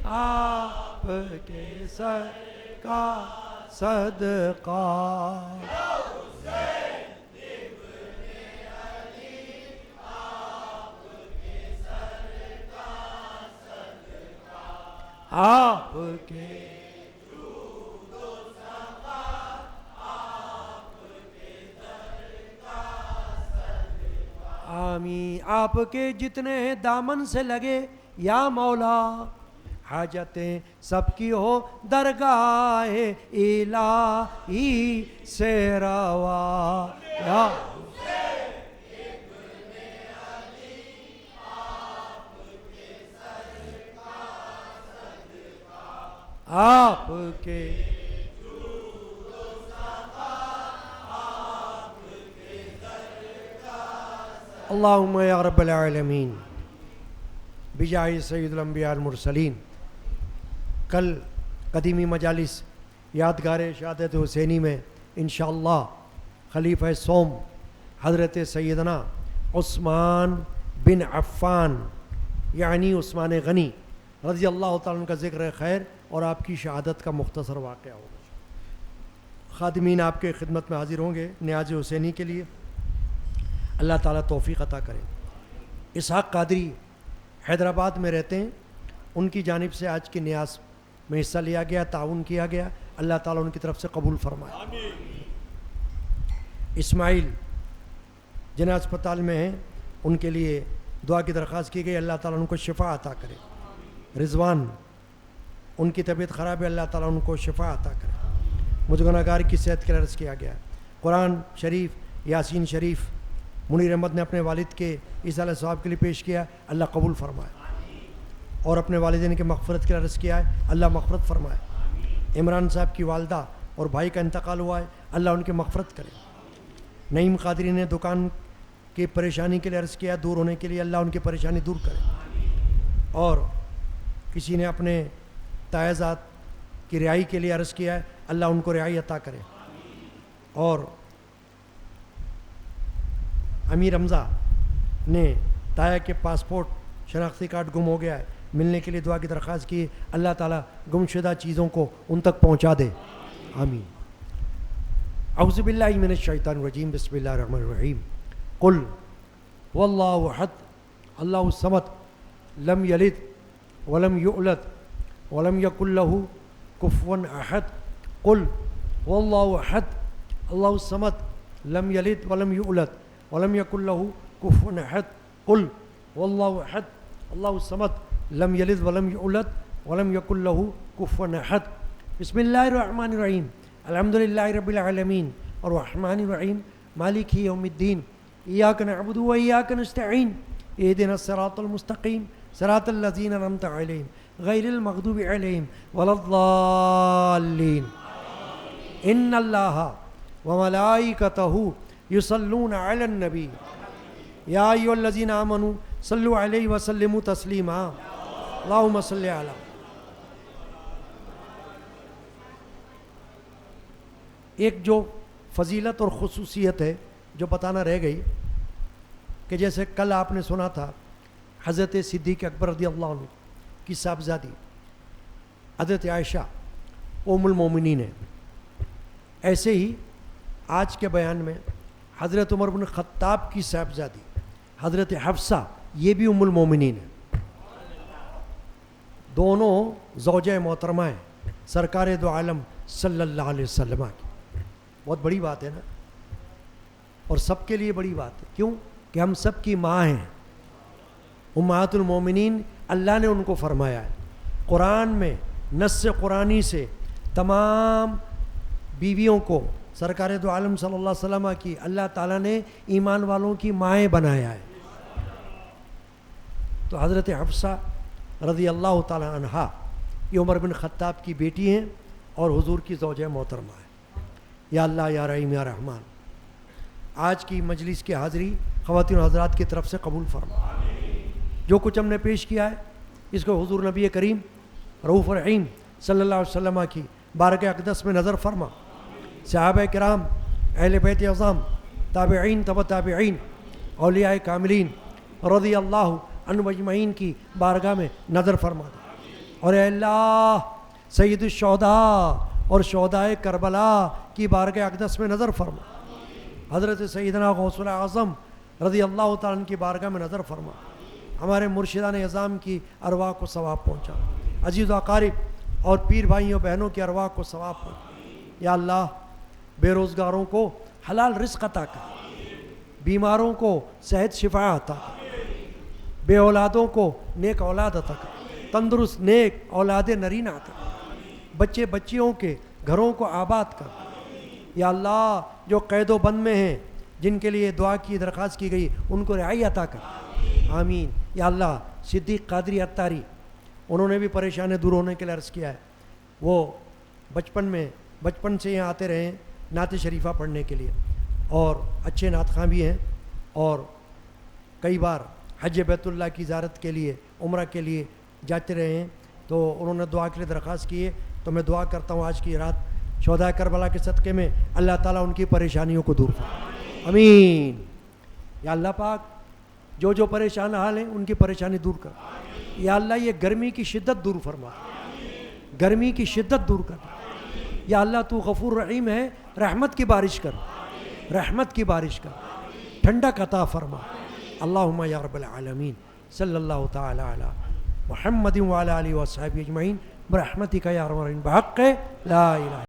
آپ کے سر کا صدقہ آپ کے آمین آپ کے جتنے دامن سے لگے یا مولا حاجتیں سب کی ہو درگاہ الہی سے روا یا آپ کے اللہم یا رب العالمین بجاہ سید الانبیاء المرسلین. کل قدیمی مجالس یادگار شہادت حسینی میں انشاءاللہ خلیفہ سوم حضرت سیدنا عثمان بن عفان یعنی عثمان غنی رضی اللہ تعالیٰ عنہ کا ذکر خیر اور آپ کی شہادت کا مختصر واقعہ ہوگا. خادمین آپ کے خدمت میں حاضر ہوں گے نیاز حسینی کے لیے. اللہ تعالیٰ توفیق عطا کرے. اسحاق قادری حیدرآباد میں رہتے ہیں, ان کی جانب سے آج کی نیاز میں حصہ لیا گیا, تعاون کیا گیا. اللہ تعالیٰ ان کی طرف سے قبول فرمائے. اسماعیل جن اسپتال میں ہیں ان کے لیے دعا کی درخواست کی گئی, اللہ تعالیٰ ان کو شفا عطا کرے. رضوان ان کی طبیعت خراب ہے, اللہ تعالیٰ ان کو شفا عطا کرے. مجھ گناہگار کی صحت کے لیے عرض کیا گیا. قرآن شریف یاسین شریف منیر احمد نے اپنے والد کے اصالہ ثواب کے لیے پیش کیا, اللہ قبول فرمائے. اور اپنے والدین کے مغفرت کے لیے عرض کیا ہے, اللہ مغفرت فرمائے. عمران صاحب کی والدہ اور بھائی کا انتقال ہوا ہے, اللہ ان کی مغفرت کرے. نعیم قادری نے دکان کی پریشانی کے لیے عرض کیا, دور ہونے کے لیے اللہ ان کی پریشانی دور کرے. اور کسی نے اپنے تائزات کی رہائی کے لیے عرض کیا ہے, اللہ ان کو رہائی عطا کرے. اور امیر حمزہ نے تایا کے پاسپورٹ شناختی کارڈ گم ہو گیا ہے, ملنے کے لیے دعا کی درخواست کی, اللہ تعالیٰ گمشدہ چیزوں کو ان تک پہنچا دے. آمین. اعوذ باللہ من الشیطان الرجیم, بسم اللہ الرحمن الرحیم. قل واللہ احد اللہ الصمد لم یلد ولم یولد ولم یکن لہ کفوا احد. قل واللہ احد اللہ الصمد لم یلد ولم یولد ولم یکن لہ کفوا احد. قل واللہ احد اللہ الصمد لم یلد ولم یولد ولم یکن لہ کفوا احد. بسم اللہ الرحمن الرحیم. الحمد للہ رب العالمین الرحمن الرحیم مالک یوم الدین. ایاک نعبد و ایاک نستعین. اہدنا الصراط المستقیم صراط الذین انعمت علیہم غیر المغضوب علیہم ولا الضالین. ان اللہ وملائکتہ یصلون علی النبی یا ایھا الذین آمنوا صلوا علیہ وسلموا تسلیما. اللہم صل علی. ایک جو فضیلت اور خصوصیت ہے جو بتانا رہ گئی کہ جیسے کل آپ نے سنا تھا حضرت صدیق اکبر رضی اللہ عنہ کی صاحبزادی حضرت عائشہ ام المومنین ہے, ایسے ہی آج کے بیان میں حضرت عمر بن خطاب کی صاحبزادی حضرت حفصہ یہ بھی ام المومنین ہے. دونوں زوجہ محترمہ ہیں سرکار دو عالم صلی اللہ علیہ وسلم کی. بہت بڑی بات ہے نا, اور سب کے لیے بڑی بات ہے. کیوں کہ ہم سب کی ماں ہیں, امہات المومنین اللہ نے ان کو فرمایا ہے. قرآن میں نص قرآنی سے تمام بیویوں کو سرکار دو عالم صلی اللہ علیہ وسلم کی اللہ تعالیٰ نے ایمان والوں کی مائیں بنایا ہے. تو حضرت حفصہ رضی اللہ تعالیٰ عنہا یہ عمر بن خطاب کی بیٹی ہیں اور حضور کی زوجہ محترمہ ہے. یا اللہ یا رحیم یا رحمان، آج کی مجلس کی حاضری خواتین و حضرات کی طرف سے قبول فرما. جو کچھ ہم نے پیش کیا ہے اس کو حضور نبی کریم رؤوف رحیم صلی اللہ علیہ وسلم کی بارگاہ اقدس میں نظر فرما. صحابہ کرام، اہل بیت اعظام، تابعین، تبع تابعین، اولیاء کاملین رضی اللہ عنہم اجمعین کی بارگاہ میں نظر فرما دے. اور اے اللہ سید الشہداء اور شہداء کربلا کی بارگاہ اقدس میں نظر فرما. حضرت سیدنا غوث الاعظم رضی اللہ تعالیٰ عنہ کی بارگاہ میں نظر فرما. ہمارے مرشدان اعظام کی ارواح کو ثواب پہنچا. عزیز و اقارب اور پیر بھائیوں بہنوں کی ارواح کو ثواب پہنچا. یا اللہ بے روزگاروں کو حلال رزق عطا کر، بیماروں کو صحت شفا عطا کر، بے اولادوں کو نیک اولاد عطا کر، تندرست نیک اولاد نرینہ عطا کر، بچے بچیوں کے گھروں کو آباد کر. یا اللہ جو قید و بند میں ہیں، جن کے لیے دعا کی درخواست کی گئی، ان کو رہائی عطا کر. آمین. یا اللہ صدیق قادری عطاری، انہوں نے بھی پریشانی دور ہونے کے لیے عرض کیا ہے. وہ بچپن سے یہاں آتے رہے ہیں نعت شریفہ پڑھنے کے لیے، اور اچھے نعت خواں بھی ہیں، اور کئی بار حج بیت اللہ کی زیارت کے لیے، عمرہ کے لیے جاتے رہے ہیں. تو انہوں نے دعا کے لیے درخواست کی ہے. تو میں دعا کرتا ہوں آج کی رات شہداء کربلا کے صدقے میں اللہ تعالیٰ ان کی پریشانیوں کو دور فرمائے. آمین. یا اللہ پاک جو پریشان حال ہیں ان کی پریشانی دور کر. یا اللہ یہ گرمی کی شدت دور فرما، گرمی کی شدت دور کر. یا اللہ تو غفور رحیم ہے، رحمت کی بارش کر، رحمت کی بارش کر، ٹھنڈک عطا فرما. اللہم یا رب العالمین صلی اللہ تعالی علی محمد وعلی آلہ وصحبہ اجمعین برحمتک یا ارحم الراحمین بحق لا الہ